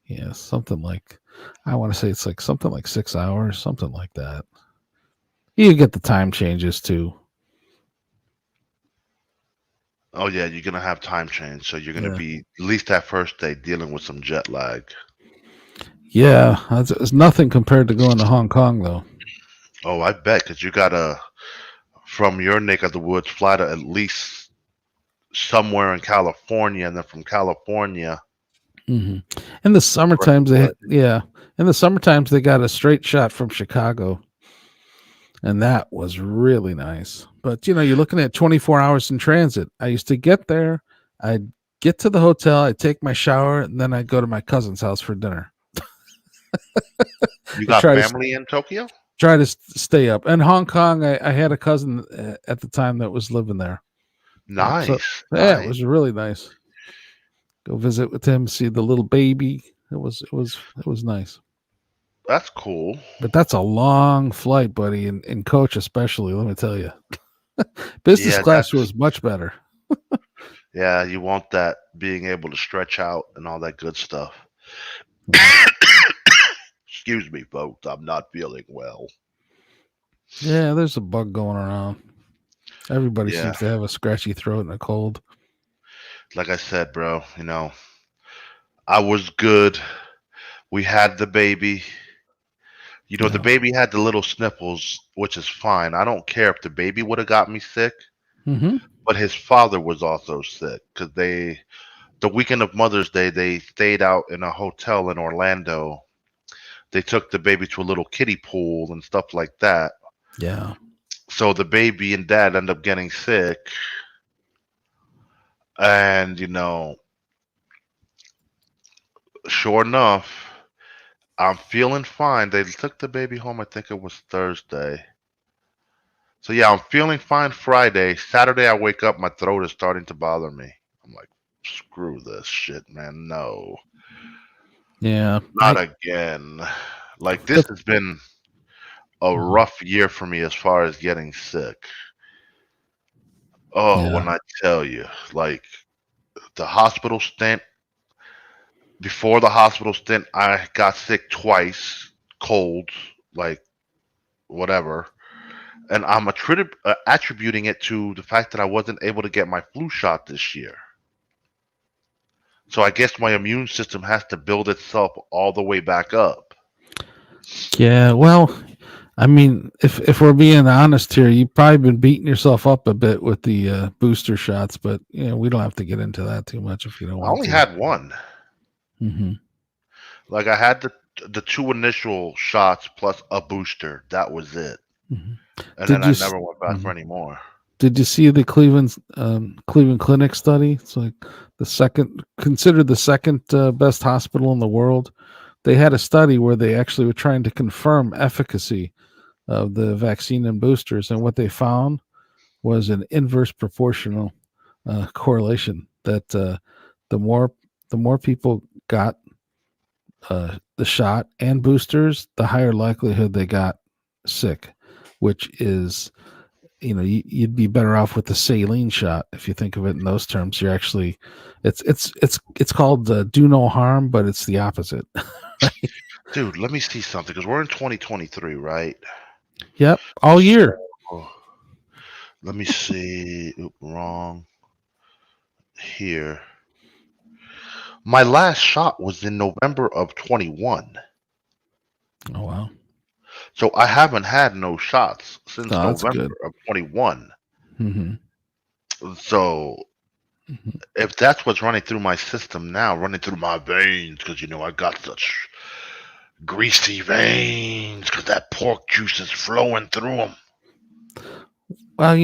[SPEAKER 2] yeah, something like I want to say it's like something like 6 hours, something like that. You get the time changes too.
[SPEAKER 1] Oh yeah, you're gonna have time change, so you're gonna
[SPEAKER 2] Yeah.
[SPEAKER 1] be at least that first day dealing with some jet lag.
[SPEAKER 2] Yeah, it's nothing compared to going to Hong Kong, though.
[SPEAKER 1] Oh, I bet, because you gotta from your neck of the woods fly to at least somewhere in California, and then from California.
[SPEAKER 2] Hmm. In the
[SPEAKER 1] Right.
[SPEAKER 2] summertimes,
[SPEAKER 1] What?
[SPEAKER 2] in the summertimes they got a straight shot from Chicago, and that was really nice. But you're looking at 24 hours in transit. I used to get there, I'd get to the hotel, I'd take my shower, and then I'd go to my cousin's house for dinner.
[SPEAKER 1] You
[SPEAKER 2] And
[SPEAKER 1] got family in Tokyo?
[SPEAKER 2] try to stay up. In Hong Kong, I had a cousin at the time that was living there. So
[SPEAKER 1] Nice,
[SPEAKER 2] yeah, it
[SPEAKER 1] nice.
[SPEAKER 2] was really nice. Go visit with him, see the little baby. It was nice.
[SPEAKER 1] That's cool.
[SPEAKER 2] But that's a long flight, buddy, in coach especially. Let me tell you, business
[SPEAKER 1] Yeah,
[SPEAKER 2] class
[SPEAKER 1] that's
[SPEAKER 2] was much better.
[SPEAKER 1] Yeah, you want that being able to stretch out and all that good stuff.
[SPEAKER 2] Yeah.
[SPEAKER 1] Excuse me, folks. I'm not feeling well.
[SPEAKER 2] Yeah, there's a bug going around. Everybody
[SPEAKER 1] Yeah,
[SPEAKER 2] seems to have a scratchy throat and a cold.
[SPEAKER 1] like I said, bro, I was good. We had the baby. The
[SPEAKER 2] Yeah.
[SPEAKER 1] baby had the little sniffles, which is fine. I don't care if the baby would have got me sick,
[SPEAKER 2] Mm-hmm.
[SPEAKER 1] but his father was also sick because the weekend of Mother's Day, they stayed out in a hotel in Orlando. They took the baby to a little kiddie pool and stuff like that.
[SPEAKER 2] Yeah.
[SPEAKER 1] So the baby and dad end up getting sick, and sure enough, I'm feeling fine. They took the baby home. I think it was Thursday. So yeah, I'm feeling fine Friday. Saturday, I wake up, my throat is starting to bother me. I'm like, screw this shit, man. No,
[SPEAKER 2] Yeah.
[SPEAKER 1] not again. Like this
[SPEAKER 2] The,
[SPEAKER 1] has been a
[SPEAKER 2] Mhm.
[SPEAKER 1] rough year for me as far as getting sick. Oh,
[SPEAKER 2] Yeah.
[SPEAKER 1] when I tell you, like the hospital stint, before the hospital stint, I got sick twice, colds, like whatever. And I'm attributing it to the fact that I wasn't able to get my flu shot this year. So I guess my immune system has to build itself all the way back up.
[SPEAKER 2] Yeah. Well, I mean, if we're being honest here, you've probably been beating yourself up a bit with the booster shots, but we don't have to get into that too much if you don't
[SPEAKER 1] I
[SPEAKER 2] want
[SPEAKER 1] only
[SPEAKER 2] to.
[SPEAKER 1] had one.
[SPEAKER 2] Mm-hmm.
[SPEAKER 1] Like I had the two initial shots plus a booster. That was it.
[SPEAKER 2] Hmm.
[SPEAKER 1] And then
[SPEAKER 2] Did
[SPEAKER 1] I
[SPEAKER 2] you
[SPEAKER 1] never went back for
[SPEAKER 2] mhm.
[SPEAKER 1] any more.
[SPEAKER 2] Did you see the Cleveland Clinic study? It's like the second considered the second best hospital in the world. They had a study where they actually were trying to confirm efficacy of the vaccine and boosters, and what they found was an inverse proportional correlation that the more the more people got the shot and boosters, the higher likelihood they got sick, which is you'd be better off with the saline shot if you think of it in those terms. You're actually it's called do no harm, but it's the opposite. Right?
[SPEAKER 1] Dude, let me see something because we're in 2023, right?
[SPEAKER 2] Yep, all
[SPEAKER 1] So
[SPEAKER 2] year.
[SPEAKER 1] let me see. Oop, wrong here. My last shot was in November of 21.
[SPEAKER 2] Oh wow.
[SPEAKER 1] So I haven't had no shots since
[SPEAKER 2] Oh, that's
[SPEAKER 1] November
[SPEAKER 2] good.
[SPEAKER 1] of 21.
[SPEAKER 2] Hmm.
[SPEAKER 1] So
[SPEAKER 2] Hmm.
[SPEAKER 1] if that's what's running through my system now, running through my veins, because I got such greasy veins, because that pork juice is flowing through them.
[SPEAKER 2] Well, I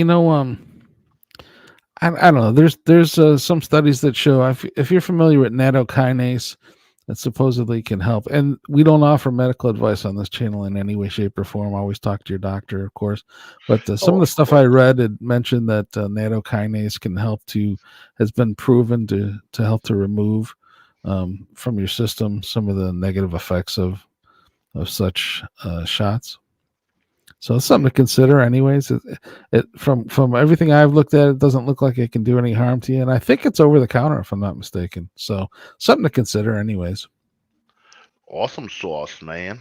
[SPEAKER 2] don't know. There's some studies that show if you're familiar with nattokinase, that supposedly can help. And we don't offer medical advice on this channel in any way, shape, or form. Always talk to your doctor, of course. But some
[SPEAKER 1] Oh,
[SPEAKER 2] of
[SPEAKER 1] of
[SPEAKER 2] the stuff I
[SPEAKER 1] course.
[SPEAKER 2] read had mentioned that nattokinase can help has been proven to help to remove from your system some of the negative effects of such shots. So it's something to consider, anyways. From everything I've looked at, it doesn't look like it can do any harm to you, and I think it's over the counter, if I'm not mistaken. So something to consider, anyways.
[SPEAKER 1] Awesome sauce, man.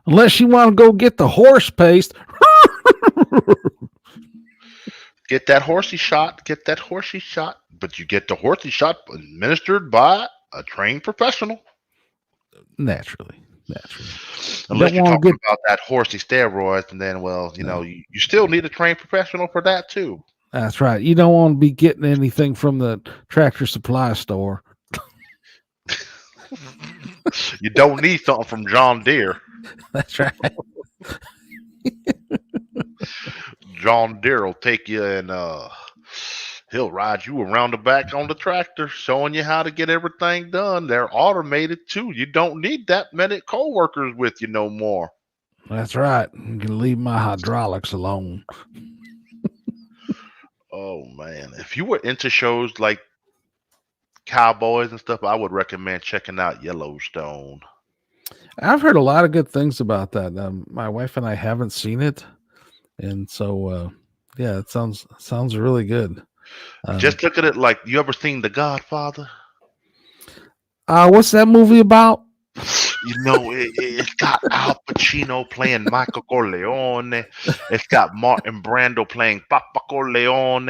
[SPEAKER 2] Unless you want to go get the horse paste.
[SPEAKER 1] Get that horsey shot. Get that horsey shot. But you get the horsey shot administered by a trained professional.
[SPEAKER 2] Naturally. You don't
[SPEAKER 1] Unless you're
[SPEAKER 2] want to
[SPEAKER 1] talking
[SPEAKER 2] get.
[SPEAKER 1] about that horsey steroids, and then, well,
[SPEAKER 2] No,
[SPEAKER 1] you still need a trained professional for that too.
[SPEAKER 2] that's right. You don't want to be getting anything from the tractor supply store.
[SPEAKER 1] You don't need something from John Deere.
[SPEAKER 2] That's right.
[SPEAKER 1] John Deere will take you and he'll ride you around the back on the tractor, showing you how to get everything done. They're automated too. You don't need that many co-workers with you no more.
[SPEAKER 2] That's right. You can leave my hydraulics alone.
[SPEAKER 1] Oh man, if you were into shows like cowboys and stuff, I would recommend checking out Yellowstone.
[SPEAKER 2] I've heard a lot of good things about that. My wife and I haven't seen it, and so yeah, it sounds really good. Uh,
[SPEAKER 1] Just look at it like you ever seen The Godfather?
[SPEAKER 2] what's that movie about?
[SPEAKER 1] It's got Al Pacino playing Michael Corleone. It's got Martin Brando playing Papa Corleone.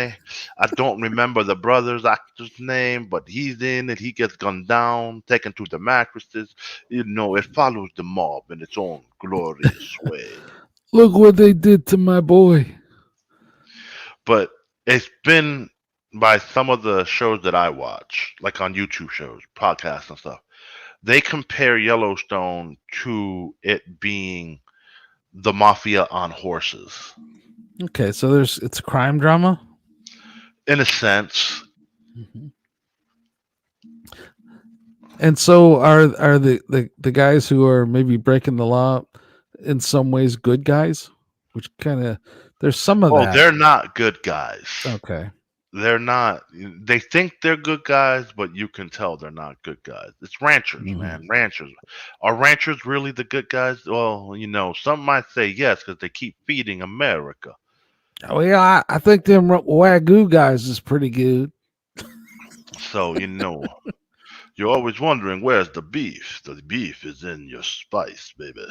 [SPEAKER 1] I don't remember the brother's actor's name, but he's in it. He gets gunned down, taken to the mattresses. It follows the mob in its own glorious way.
[SPEAKER 2] Look what they did to my boy.
[SPEAKER 1] But it's been by some of the shows that I watch, like on YouTube shows, podcasts and stuff. They compare Yellowstone to it being the mafia on horses.
[SPEAKER 2] Okay, so it's a crime drama.
[SPEAKER 1] In a sense,
[SPEAKER 2] Mm-hmm. And so are the guys who are maybe breaking the law in some ways good guys, which kind of there's some of
[SPEAKER 1] oh,
[SPEAKER 2] that.
[SPEAKER 1] they're not good guys.
[SPEAKER 2] Okay.
[SPEAKER 1] They're not. They think they're good guys, but you can tell they're not good guys. It's ranchers, man. Ranchers. Are ranchers really the good guys? Well, some might say yes because they keep feeding America.
[SPEAKER 2] Oh yeah, I think them Wagyu guys is pretty good.
[SPEAKER 1] So, you're always wondering where's the beef. The beef is in your spice, baby.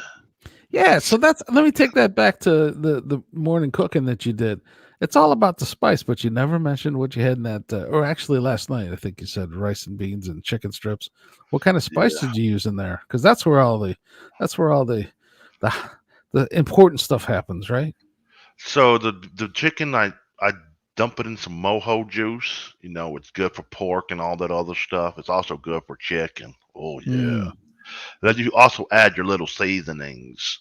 [SPEAKER 2] Yeah, so let me take that back to the morning cooking that you did. It's all about the spice, but you never mentioned what you had in that. Or actually, last night I think you said rice and beans and chicken strips. What kind of spice
[SPEAKER 1] Yeah.
[SPEAKER 2] did you use in there? Because that's where all the the the important stuff happens, right?
[SPEAKER 1] So the chicken, I dump it in some mojo juice. It's good for pork and all that other stuff. It's also good for chicken. Oh yeah.
[SPEAKER 2] Mm.
[SPEAKER 1] Then you also add your little seasonings.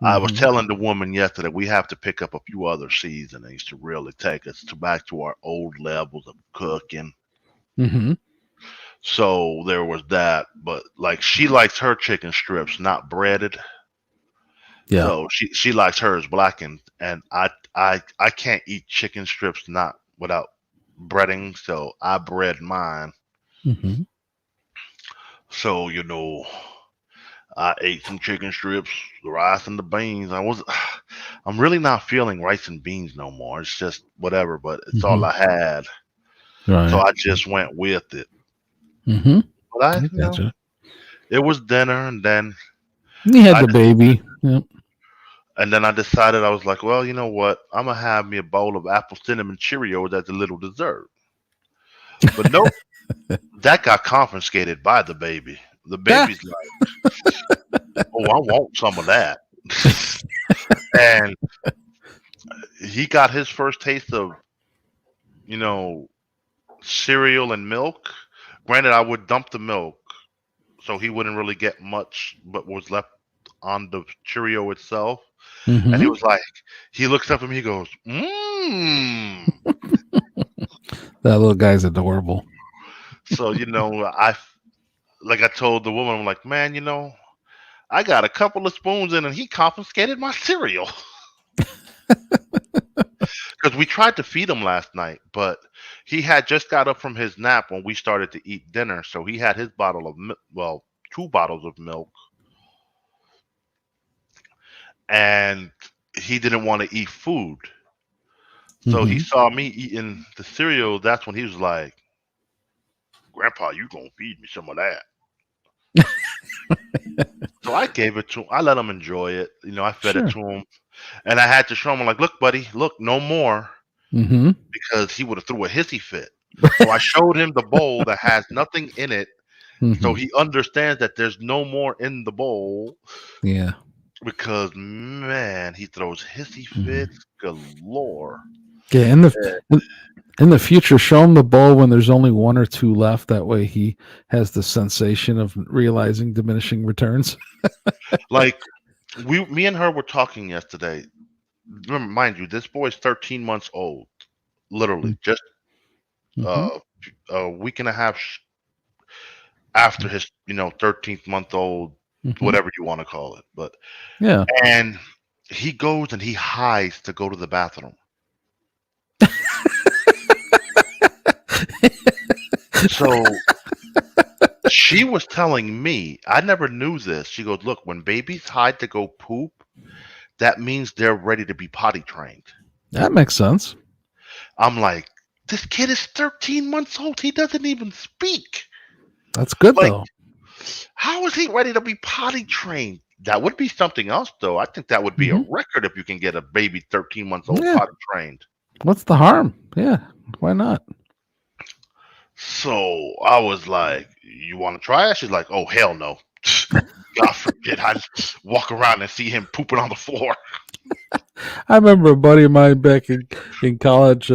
[SPEAKER 1] I was
[SPEAKER 2] Mm-hmm.
[SPEAKER 1] telling the woman yesterday we have to pick up a few other seasonings to really take us back to our old levels of cooking.
[SPEAKER 2] Mm-hmm.
[SPEAKER 1] So there was that, but like she likes her chicken strips not breaded.
[SPEAKER 2] Yeah.
[SPEAKER 1] So she likes hers blackened, and I can't eat chicken strips not without breading, so I bread mine.
[SPEAKER 2] Mm-hmm.
[SPEAKER 1] So I ate some chicken strips, the rice and the beans. I'm really not feeling rice and beans no more. It's just whatever, but it's all
[SPEAKER 2] Mm-hmm.
[SPEAKER 1] I had, so
[SPEAKER 2] Right.
[SPEAKER 1] I just went with it.
[SPEAKER 2] Mm-hmm.
[SPEAKER 1] But
[SPEAKER 2] I gotcha.
[SPEAKER 1] it was dinner, and then
[SPEAKER 2] You had
[SPEAKER 1] I
[SPEAKER 2] the baby. Yep.
[SPEAKER 1] And then I decided I was like, well, you know what? I'm gonna have me a bowl of apple cinnamon Cheerios as a little dessert. But nope, that got confiscated by the baby. The
[SPEAKER 2] Ah,
[SPEAKER 1] baby's like, oh, I want some of that. And he got his first taste of, you know, cereal and milk. Granted, I would dump the milk so he wouldn't really get much, but was left on the Cheerio itself. And he
[SPEAKER 2] mm-hmm.
[SPEAKER 1] was like, he looks up at me, he goes, mmm.
[SPEAKER 2] That little guy's adorable.
[SPEAKER 1] So, like I told the woman, I'm like, man, I got a couple of spoons in and he confiscated my cereal. Because we tried to feed him last night, but he had just got up from his nap when we started to eat dinner. So he had his bottle of, well, 2 bottles of milk, and he didn't want to eat food. So he
[SPEAKER 2] Mm-hmm.
[SPEAKER 1] saw me eating the cereal. That's when he was like, Grandpa, you gonna feed me some of that. So I gave it to him. I let him enjoy it. I fed it
[SPEAKER 2] Sure.
[SPEAKER 1] to him. And I had to show him, like, look, buddy, look, no more,
[SPEAKER 2] Mm-hmm.
[SPEAKER 1] because he would have threw a hissy fit. So I showed him the bowl that has nothing in it, so
[SPEAKER 2] Mm-hmm.
[SPEAKER 1] he understands that there's no more in the bowl.
[SPEAKER 2] Yeah.
[SPEAKER 1] Because man, he throws hissy
[SPEAKER 2] Mm-hmm.
[SPEAKER 1] fits galore.
[SPEAKER 2] Yeah. In the future, show him the bowl when there's only one or two left. That way, he has the sensation of realizing diminishing returns.
[SPEAKER 1] Like me and her were talking yesterday. Remember, mind you, this boy's 13 months old, literally just
[SPEAKER 2] Mm-hmm.
[SPEAKER 1] uh, a week and a half after his 13th month old,
[SPEAKER 2] Mm-hmm.
[SPEAKER 1] whatever you want to call it. But
[SPEAKER 2] Yeah.
[SPEAKER 1] and he goes and he hides to go to the bathroom. So she was telling me, I never knew this. She goes, look, when babies hide to go poop, that means they're ready to be potty trained.
[SPEAKER 2] That makes sense.
[SPEAKER 1] I'm like, This kid is 13 months old. He doesn't even speak.
[SPEAKER 2] That's good
[SPEAKER 1] Like,
[SPEAKER 2] though.
[SPEAKER 1] how is he ready to be potty trained? That would be something else, though. I think that would be a
[SPEAKER 2] Hmm.
[SPEAKER 1] record if you can get a baby 13 months old
[SPEAKER 2] Yeah.
[SPEAKER 1] potty trained.
[SPEAKER 2] What's the harm? Yeah. Why not?
[SPEAKER 1] So I was like, "You want to try it?" She's like, "Oh hell no." God forbid I just walk around and see him pooping on the floor.
[SPEAKER 2] I remember a buddy of mine back in college.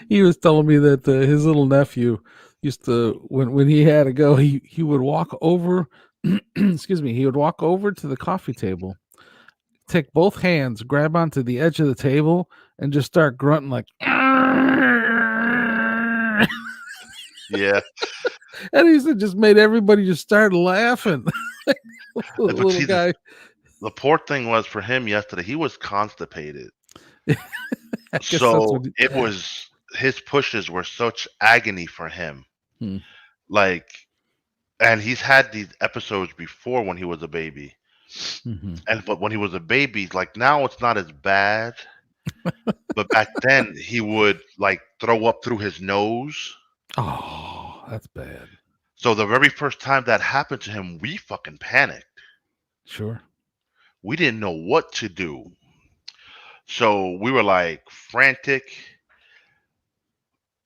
[SPEAKER 2] He was telling me that his little nephew used to when he had to go, he would walk over. Excuse me. He would walk over to the coffee table, take both hands, grab onto the edge of the table, and just start grunting like.
[SPEAKER 1] Yeah,
[SPEAKER 2] And he said just made everybody just start laughing.
[SPEAKER 1] but
[SPEAKER 2] Little
[SPEAKER 1] see,
[SPEAKER 2] guy.
[SPEAKER 1] the poor thing was for him yesterday. He was constipated,
[SPEAKER 2] I guess that's
[SPEAKER 1] so
[SPEAKER 2] what.
[SPEAKER 1] it was his pushes were such agony for him.
[SPEAKER 2] Hmm.
[SPEAKER 1] Like, and he's had these episodes before when he was a baby,
[SPEAKER 2] Hmm.
[SPEAKER 1] and but when he was a baby, like now it's not as bad. But back then he would like throw up through his nose.
[SPEAKER 2] Oh, that's bad.
[SPEAKER 1] So the very first time that happened to him, we fucking panicked.
[SPEAKER 2] Sure.
[SPEAKER 1] We didn't know what to do. So we were like frantic,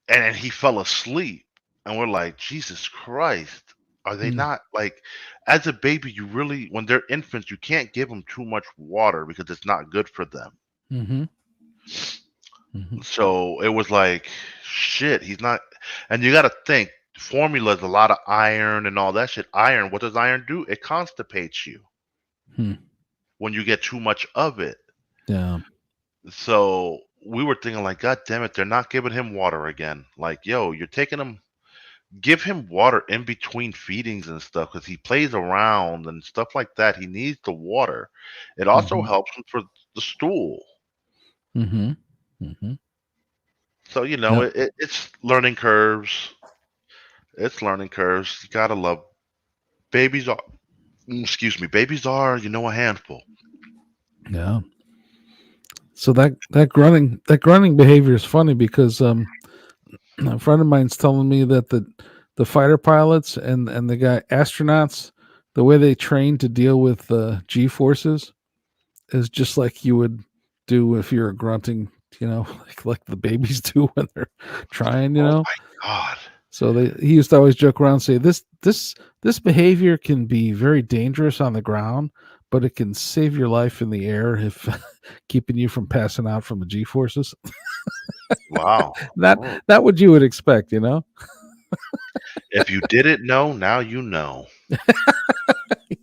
[SPEAKER 1] and then he fell asleep. And we're like, Jesus Christ, are they
[SPEAKER 2] Mm.
[SPEAKER 1] not like, as a baby, you really, when they're infants, you can't give them too much water because it's not good for them.
[SPEAKER 2] Mm-hmm. Mm-hmm.
[SPEAKER 1] So it was like, shit, he's not, and you got to think, formula is a lot of iron and all that shit. Iron, what does iron do? It constipates you
[SPEAKER 2] Hmm.
[SPEAKER 1] when you get too much of it.
[SPEAKER 2] Yeah.
[SPEAKER 1] So we were thinking like, God damn it, they're not giving him water again. Like, yo, you're taking him, give him water in between feedings and stuff because he plays around and stuff like that. He needs the water. It also
[SPEAKER 2] Mm-hmm.
[SPEAKER 1] helps him for the stool.
[SPEAKER 2] Mm-hmm. Mm-hmm.
[SPEAKER 1] So
[SPEAKER 2] Yep.
[SPEAKER 1] it's learning curves. It's learning curves. You gotta love babies. Are excuse me, babies are a handful.
[SPEAKER 2] Yeah. So that grunting behavior is funny because a friend of mine's telling me that the fighter pilots and the guy astronauts, the way they train to deal with G forces is just like you would do if you're grunting, like the babies do when they're trying,
[SPEAKER 1] Oh my God.
[SPEAKER 2] So he used to always joke around and say this behavior can be very dangerous on the ground, but it can save your life in the air if keeping you from passing out from the G forces.
[SPEAKER 1] Wow.
[SPEAKER 2] Not
[SPEAKER 1] Oh.
[SPEAKER 2] not what you would expect.
[SPEAKER 1] If you didn't know, now you know.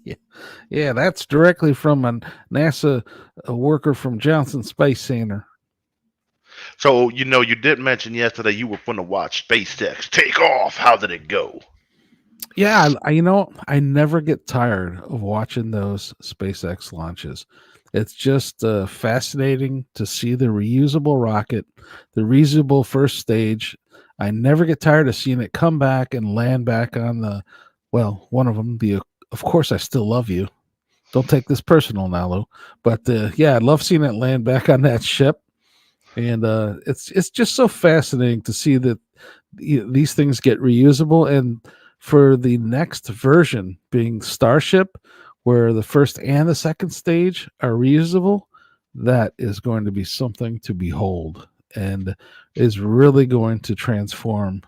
[SPEAKER 2] Yeah, yeah, that's directly from a NASA worker from Johnson Space Center.
[SPEAKER 1] So you did mention yesterday you were going to watch SpaceX take off. How did it go?
[SPEAKER 2] Yeah, I never get tired of watching those SpaceX launches. It's just fascinating to see the reusable rocket, the reusable first stage. I never get tired of seeing it come back and land back on one of them. Of course, I still love you. Don't take this personal now, Lou. But yeah, I love seeing it land back on that ship, and it's just so fascinating to see that these things get reusable. And for the next version being Starship, where the first and the second stage are reusable, that is going to be something to behold and is really going to transform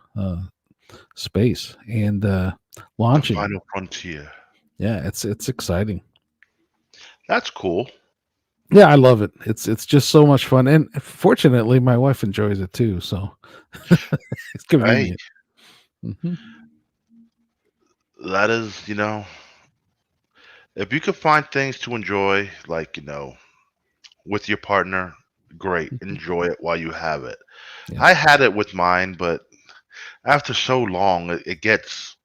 [SPEAKER 2] space and
[SPEAKER 1] The
[SPEAKER 2] launching.
[SPEAKER 1] final frontier.
[SPEAKER 2] Yeah, it's exciting.
[SPEAKER 1] That's cool.
[SPEAKER 2] Yeah, I love it. It's just so much fun, and fortunately, my wife enjoys it too. So it's
[SPEAKER 1] Hey,
[SPEAKER 2] convenient. Hmm.
[SPEAKER 1] that is, if you could find things to enjoy, like, with your partner, great. Enjoy it while you have it.
[SPEAKER 2] Yeah.
[SPEAKER 1] I had it with mine, but after so long, it gets,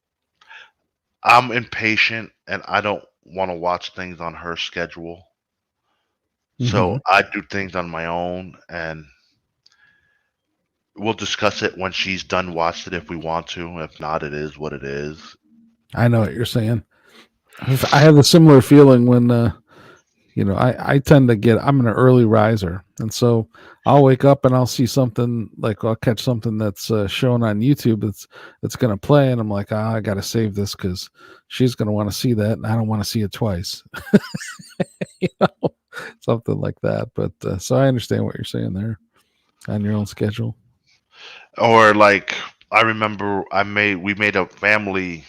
[SPEAKER 1] I'm impatient and I don't want to watch things on her schedule. So
[SPEAKER 2] Hmm.
[SPEAKER 1] I do things on my own and we'll discuss it when she's done watched it if we want to. If not, it is what it is.
[SPEAKER 2] I know what you're saying. I have a similar feeling when I tend to I'm an early riser, and so I'll wake up and I'll see something, like I'll catch something that's shown on YouTube that's going to play, and I'm like, I got to save this because she's going to want to see that, and I don't want to see it twice. you know, Something like that. But so I understand what you're saying there on your own schedule.
[SPEAKER 1] Or like I remember we made a family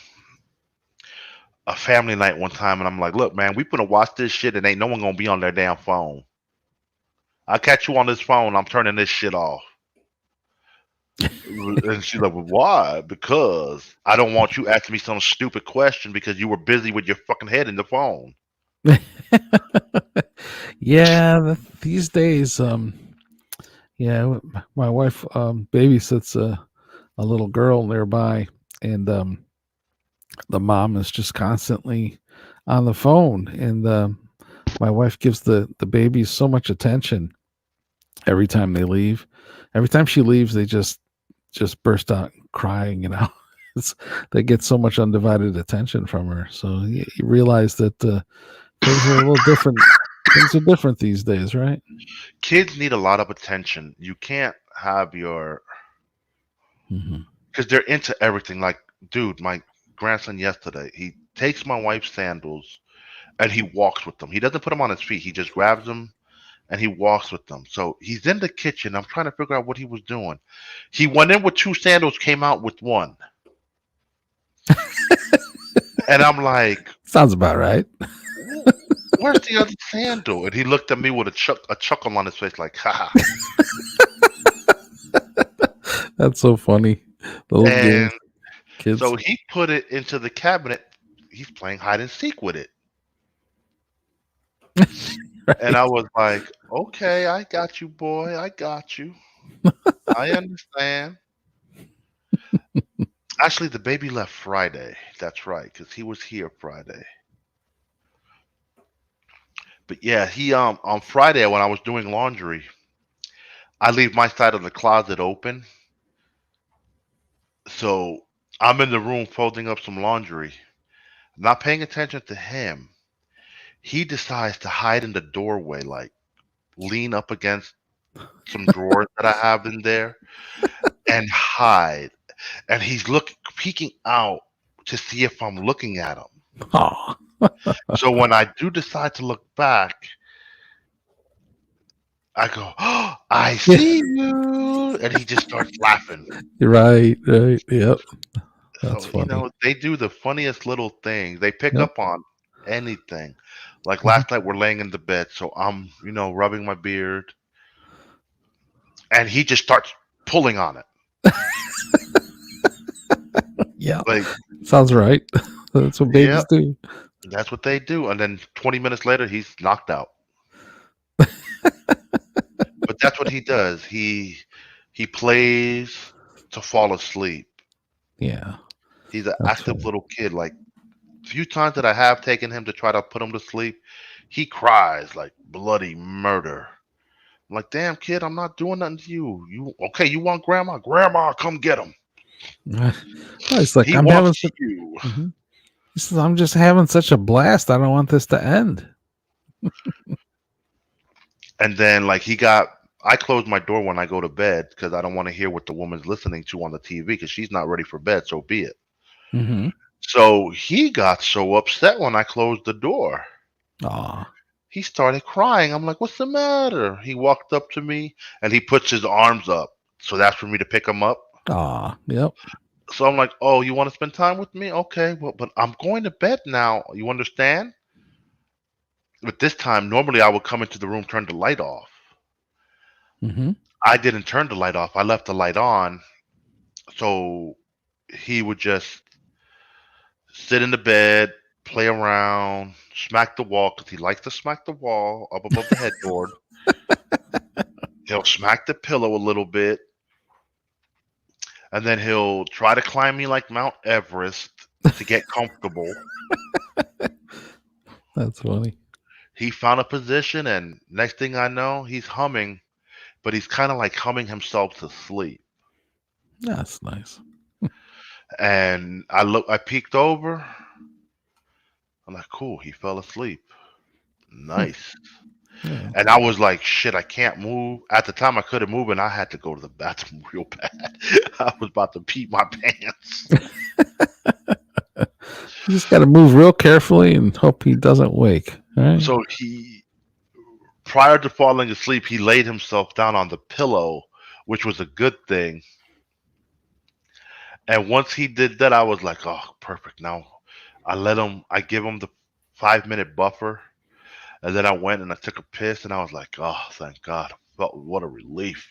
[SPEAKER 1] night one time, and I'm like, look, man, we gonna watch this shit, and ain't no one gonna be on their damn phone. I catch you on this phone, I'm turning this shit off. And she's like, well, why? Because I don't want you asking me some stupid question because you were busy with your fucking head in the phone.
[SPEAKER 2] Yeah, these days, yeah, my wife babysits a little girl nearby, and the mom is just constantly on the phone, and my wife gives the babies so much attention every time they leave. Every time she leaves, they just burst out crying. it's, they get so much undivided attention from her. So you realize that things are a little different. Things are different these days, right?
[SPEAKER 1] Kids need a lot of attention. You can't have your
[SPEAKER 2] Mm-hmm.
[SPEAKER 1] because they're into everything. Like, dude, my grandson yesterday, he takes my wife's sandals and he walks with them. He doesn't put them on his feet. He just grabs them and he walks with them. So he's in the kitchen. I'm trying to figure out what he was doing. He went in with two sandals, came out with one. And I'm like,
[SPEAKER 2] Sounds about right.
[SPEAKER 1] where's the other sandal? And he looked at me with a chuckle on his face, like, ha.
[SPEAKER 2] That's so funny. The little
[SPEAKER 1] And
[SPEAKER 2] games, kids.
[SPEAKER 1] so he put it into the cabinet. He's playing hide and seek with it. And
[SPEAKER 2] Right.
[SPEAKER 1] I was like, okay, I got you, boy. I got you. I understand. Actually, the baby left Friday. That's right, because he was here Friday. But yeah, he on Friday when I was doing laundry, I leave my side of the closet open. So I'm in the room folding up some laundry, not paying attention to him. He decides to hide in the doorway, like lean up against some drawers that I have in there and hide. And he's peeking out to see if I'm looking at him.
[SPEAKER 2] Oh,
[SPEAKER 1] So when I do decide to look back, I go, oh, I
[SPEAKER 2] yeah.
[SPEAKER 1] see you. And he just starts laughing.
[SPEAKER 2] Right. Right. Yep. That's
[SPEAKER 1] So,
[SPEAKER 2] funny.
[SPEAKER 1] they do the funniest little things. They pick
[SPEAKER 2] Yep.
[SPEAKER 1] up on anything. Like
[SPEAKER 2] Mhm.
[SPEAKER 1] last night, we're laying in the bed. So I'm, rubbing my beard. And he just starts pulling on it.
[SPEAKER 2] Yeah.
[SPEAKER 1] Like,
[SPEAKER 2] Sounds right. That's what
[SPEAKER 1] yep,
[SPEAKER 2] babies do.
[SPEAKER 1] that's what they do. And then 20 minutes later, he's knocked out. But that's what he does. He plays to fall asleep.
[SPEAKER 2] Yeah.
[SPEAKER 1] He's an
[SPEAKER 2] That's
[SPEAKER 1] active
[SPEAKER 2] funny.
[SPEAKER 1] little kid. Like few times that I have taken him to try to put him to sleep, he cries like bloody murder. I'm like, damn kid, I'm not doing nothing to you. You okay? You want grandma? Grandma, come get him.
[SPEAKER 2] Well, it's like
[SPEAKER 1] He
[SPEAKER 2] I'm
[SPEAKER 1] wants
[SPEAKER 2] having such.
[SPEAKER 1] you.
[SPEAKER 2] Mhm. He says, I'm just having such a blast. I don't want this to end.
[SPEAKER 1] And then like I close my door when I go to bed because I don't want to hear what the woman's listening to on the TV because she's not ready for bed. So be it.
[SPEAKER 2] Mm-hmm.
[SPEAKER 1] So he got so upset when I closed the door.
[SPEAKER 2] Aw.
[SPEAKER 1] He started crying. I'm like, what's the matter? He walked up to me and he puts his arms up. So that's for me to pick him up.
[SPEAKER 2] Aw. Yep.
[SPEAKER 1] So I'm like, oh, you want to spend time with me? Okay, well, but I'm going to bed now. You understand? But this time, normally I would come into the room, turn the light off.
[SPEAKER 2] Mm-hmm.
[SPEAKER 1] I didn't turn the light off. I left the light on. So he would just sit in the bed, play around, smack the wall because he likes to smack the wall up above the headboard. He'll smack the pillow a little bit, and then he'll try to climb me like Mount Everest to get comfortable.
[SPEAKER 2] That's funny.
[SPEAKER 1] He found a position, and next thing I know, he's humming, but he's kind of like humming himself to sleep.
[SPEAKER 2] That's nice.
[SPEAKER 1] And I peeked over. I'm like, cool, he fell asleep. Nice.
[SPEAKER 2] Yeah.
[SPEAKER 1] And I was like, shit, I can't move. At the time, I couldn't move, and I had to go to the bathroom real bad. I was about to pee my pants.
[SPEAKER 2] You just got to move real carefully and hope he doesn't wake. All right.
[SPEAKER 1] So prior to falling asleep, he laid himself down on the pillow, which was a good thing. And once he did that, I was like, oh, perfect. Now I give him the 5 minute buffer. And then I went and I took a piss and I was like, oh, thank God. Felt what a relief.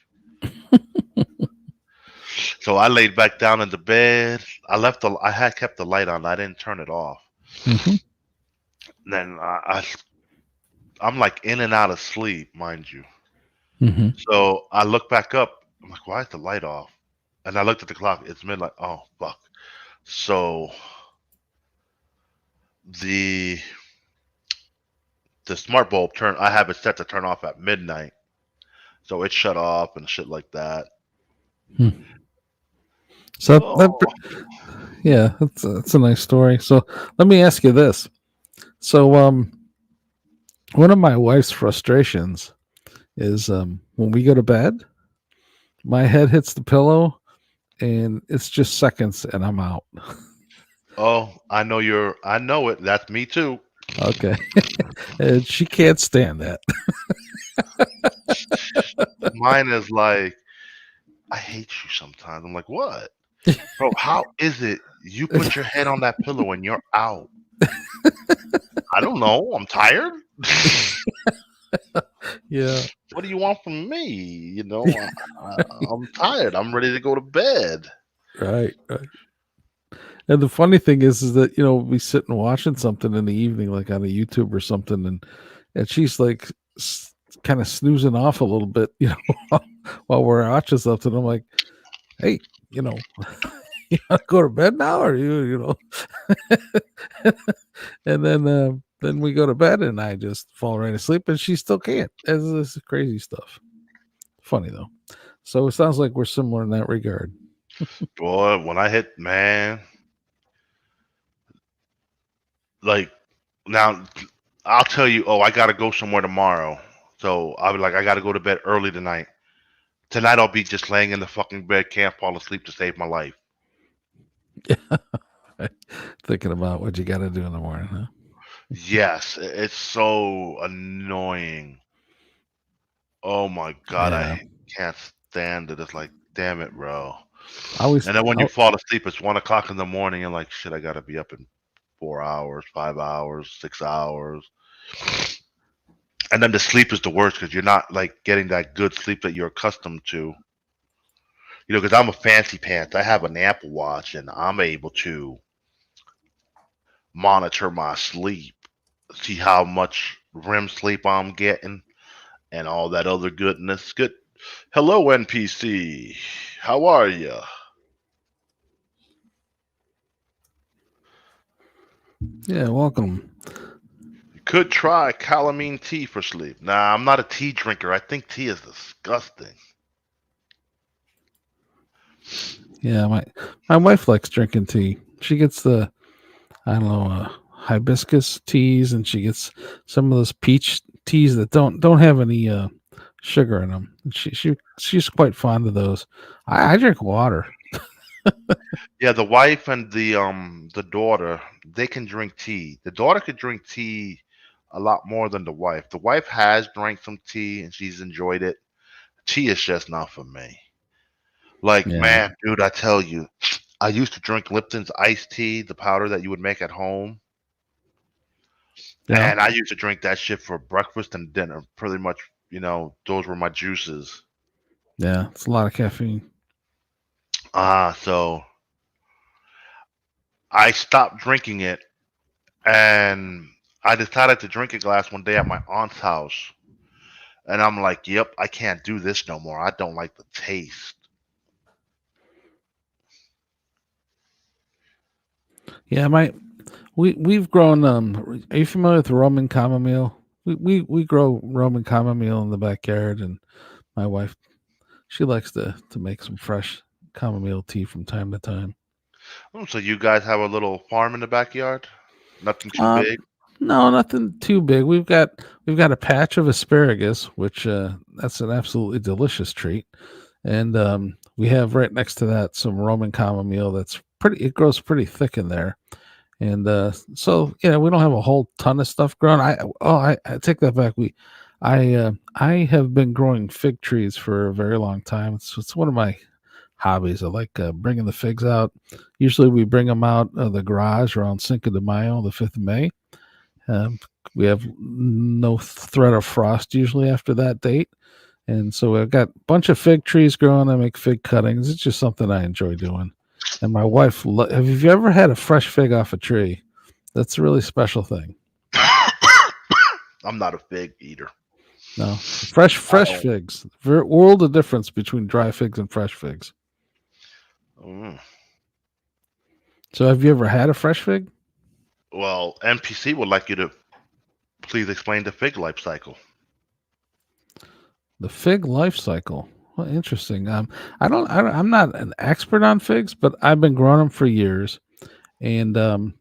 [SPEAKER 1] So I laid back down in the bed. I had kept the light on. I didn't turn it off.
[SPEAKER 2] Mm-hmm.
[SPEAKER 1] Then I'm like in and out of sleep, mind you.
[SPEAKER 2] Mm-hmm.
[SPEAKER 1] So I look back up. I'm like, why is the light off? And I looked at the clock. It's midnight. Oh, fuck. So the the smart bulb turned. I have it set to turn off at midnight. So it shut off and shit like that.
[SPEAKER 2] Hmm. So
[SPEAKER 1] Oh,
[SPEAKER 2] yeah, that's a nice story. So let me ask you this. So one of my wife's frustrations is when we go to bed, my head hits the pillow and it's just seconds and I'm out.
[SPEAKER 1] oh, I know it. That's me too.
[SPEAKER 2] Okay. And she can't stand that.
[SPEAKER 1] Mine is like, I hate you sometimes. I'm like, what? Bro, how is it you put your head on that pillow and you're out? I don't know. I'm tired.
[SPEAKER 2] Yeah.
[SPEAKER 1] What do you want from me? I'm tired. I'm ready to go to bed.
[SPEAKER 2] Right. Right. And the funny thing is that we sitting watching something in the evening, like on a YouTube or something, and she's like kind of snoozing off a little bit, while we're watching something. I'm like, hey, you want to go to bed now, or and then we go to bed, and I just fall right asleep, and she still can't. It's this crazy stuff. Funny though. So it sounds like we're similar in that regard.
[SPEAKER 1] Boy, when I hit, man, like, now I'll tell you, oh, I got to go somewhere tomorrow. So I'll be like, I got to go to bed early tonight. Tonight I'll be just laying in the fucking bed, can't fall asleep to save my life.
[SPEAKER 2] Thinking about what you got to do in the morning, huh?
[SPEAKER 1] Yes, it's so annoying. Oh my God,
[SPEAKER 2] Yeah.
[SPEAKER 1] I can't stand it. It's like, damn it, bro.
[SPEAKER 2] I always,
[SPEAKER 1] And then when
[SPEAKER 2] I,
[SPEAKER 1] you fall asleep, it's 1 o'clock in the morning. You're like, shit, I got to be up in 4 hours, 5 hours, 6 hours. And then the sleep is the worst because you're not like getting that good sleep that you're accustomed to. Because I'm a fancy pants. I have an Apple Watch and I'm able to monitor my sleep, see how much REM sleep I'm getting, and all that other goodness. Good. Hello, NPC. How are you?
[SPEAKER 2] yeah, welcome.
[SPEAKER 1] You could try calamine tea for sleep. Nah, I'm not a tea drinker. I think tea is disgusting.
[SPEAKER 2] Yeah, my wife likes drinking tea. She gets the I don't know hibiscus teas, and she gets some of those peach teas that don't have any sugar in them. She's quite fond of those. I drink water.
[SPEAKER 1] Yeah, the wife and the daughter, they can drink tea. The daughter could drink tea a lot more than the wife. The wife has drank some tea and she's enjoyed it. Tea is just not for me. Like,
[SPEAKER 2] Yeah,
[SPEAKER 1] man, dude, I tell you, I used to drink Lipton's iced tea, the powder that you would make at home.
[SPEAKER 2] yeah,
[SPEAKER 1] And I used to drink that shit for breakfast and dinner. Pretty much, those were my juices.
[SPEAKER 2] yeah. It's a lot of caffeine.
[SPEAKER 1] So I stopped drinking it and I decided to drink a glass one day at my aunt's house. And I'm like, yep, I can't do this no more. I don't like the taste.
[SPEAKER 2] Yeah, we've grown. Are you familiar with Roman chamomile? We grow Roman chamomile in the backyard, and my wife, she likes to make some fresh chamomile tea from time to time.
[SPEAKER 1] Oh, so you guys have a little farm in the backyard? Nothing too
[SPEAKER 2] Um,
[SPEAKER 1] big?
[SPEAKER 2] No, nothing too big. We've got a patch of asparagus, which that's an absolutely delicious treat, and we have right next to that some Roman chamomile. That's pretty. It grows pretty thick in there, and so we don't have a whole ton of stuff growing. I take that back. I have been growing fig trees for a very long time. It's one of my hobbies. I like bringing the figs out. Usually we bring them out of the garage around Cinco de Mayo, the 5th of May. Um, we have no threat of frost usually after that date. And so I've got a bunch of fig trees growing. I make fig cuttings. It's just something I enjoy doing. And my wife, have you ever had a fresh fig off a tree? That's a really special thing.
[SPEAKER 1] I'm not a fig eater.
[SPEAKER 2] No, fresh figs. World of difference between dry figs and fresh figs.
[SPEAKER 1] Mm.
[SPEAKER 2] So have you ever had a fresh fig?
[SPEAKER 1] Well, NPC would like you to please explain the fig life cycle.
[SPEAKER 2] The fig life cycle. Well, interesting. I'm not an expert on figs, but I've been growing them for years, and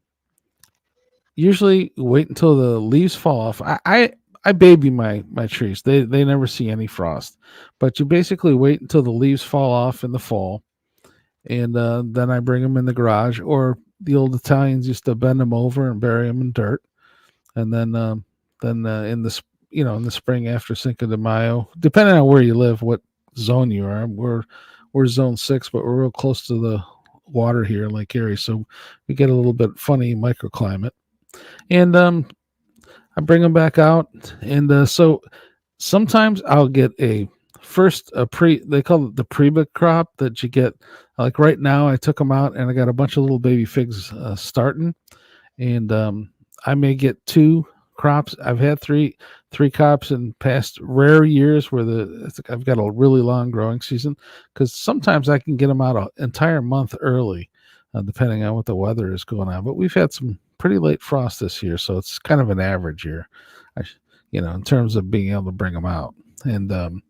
[SPEAKER 2] usually wait until the leaves fall off. I baby my trees. They never see any frost, but you basically wait until the leaves fall off in the fall, and then I bring them in the garage. Or the old Italians used to bend them over and bury them in dirt, and then in the in the spring after Cinco de Mayo, depending on where you live, what zone you are. We're zone 6, but we're real close to the water here in Lake Erie, so we get a little bit funny microclimate. And I bring them back out, and so sometimes I'll get they call it the preba crop that you get. Like right now, I took them out and I got a bunch of little baby figs starting, and I may get 2 crops. I've had three crops in past rare years where I've got a really long growing season, because sometimes I can get them out an entire month early, depending on what the weather is going on. But we've had some pretty late frost this year, so it's kind of an average year, in terms of being able to bring them out. And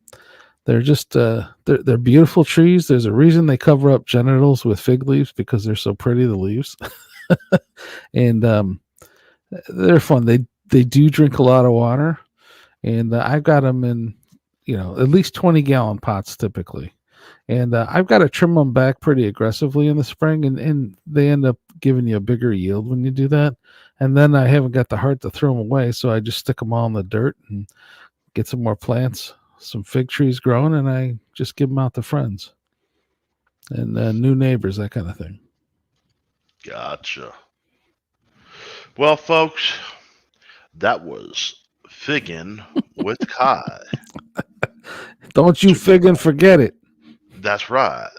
[SPEAKER 2] they're just they're beautiful trees. There's a reason they cover up genitals with fig leaves, because they're so pretty, the leaves. And they're fun. They do drink a lot of water, and I've got them in at least 20-gallon pots typically, and I've got to trim them back pretty aggressively in the spring, and they end up giving you a bigger yield when you do that. And then I haven't got the heart to throw them away, so I just stick them all in the dirt and get some more plants, some fig trees growing, and I just give them out to friends and new neighbors, that kind of thing.
[SPEAKER 1] Gotcha. Well, folks, that was Figgin' with Ky.
[SPEAKER 2] Don't you fig and forget it.
[SPEAKER 1] That's right.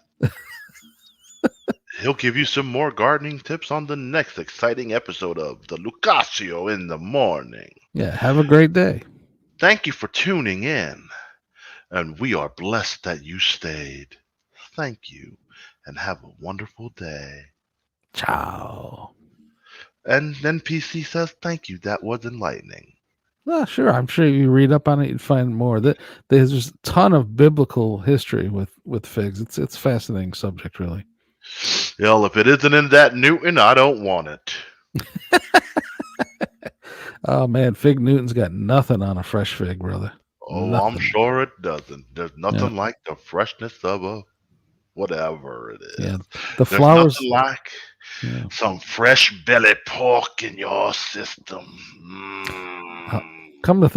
[SPEAKER 1] He'll give you some more gardening tips on the next exciting episode of the Caccio in the Morning.
[SPEAKER 2] Yeah, have a great day.
[SPEAKER 1] Thank you for tuning in, and we are blessed that you stayed. Thank you, and have a wonderful day.
[SPEAKER 2] Ciao.
[SPEAKER 1] And then PC says, thank you, that was enlightening.
[SPEAKER 2] Well, sure. I'm sure you read up on it, you'd find more. There's a ton of biblical history with figs. It's a fascinating subject, really.
[SPEAKER 1] Well, if it isn't in that Newton, I don't want it.
[SPEAKER 2] Oh, man, Fig Newton's got nothing on a fresh fig, brother.
[SPEAKER 1] Oh,
[SPEAKER 2] Nothing.
[SPEAKER 1] I'm sure it doesn't. There's nothing like the freshness of a whatever it is.
[SPEAKER 2] Yeah, the
[SPEAKER 1] There's
[SPEAKER 2] flowers
[SPEAKER 1] nothing like some fresh belly pork in your system.
[SPEAKER 2] come to think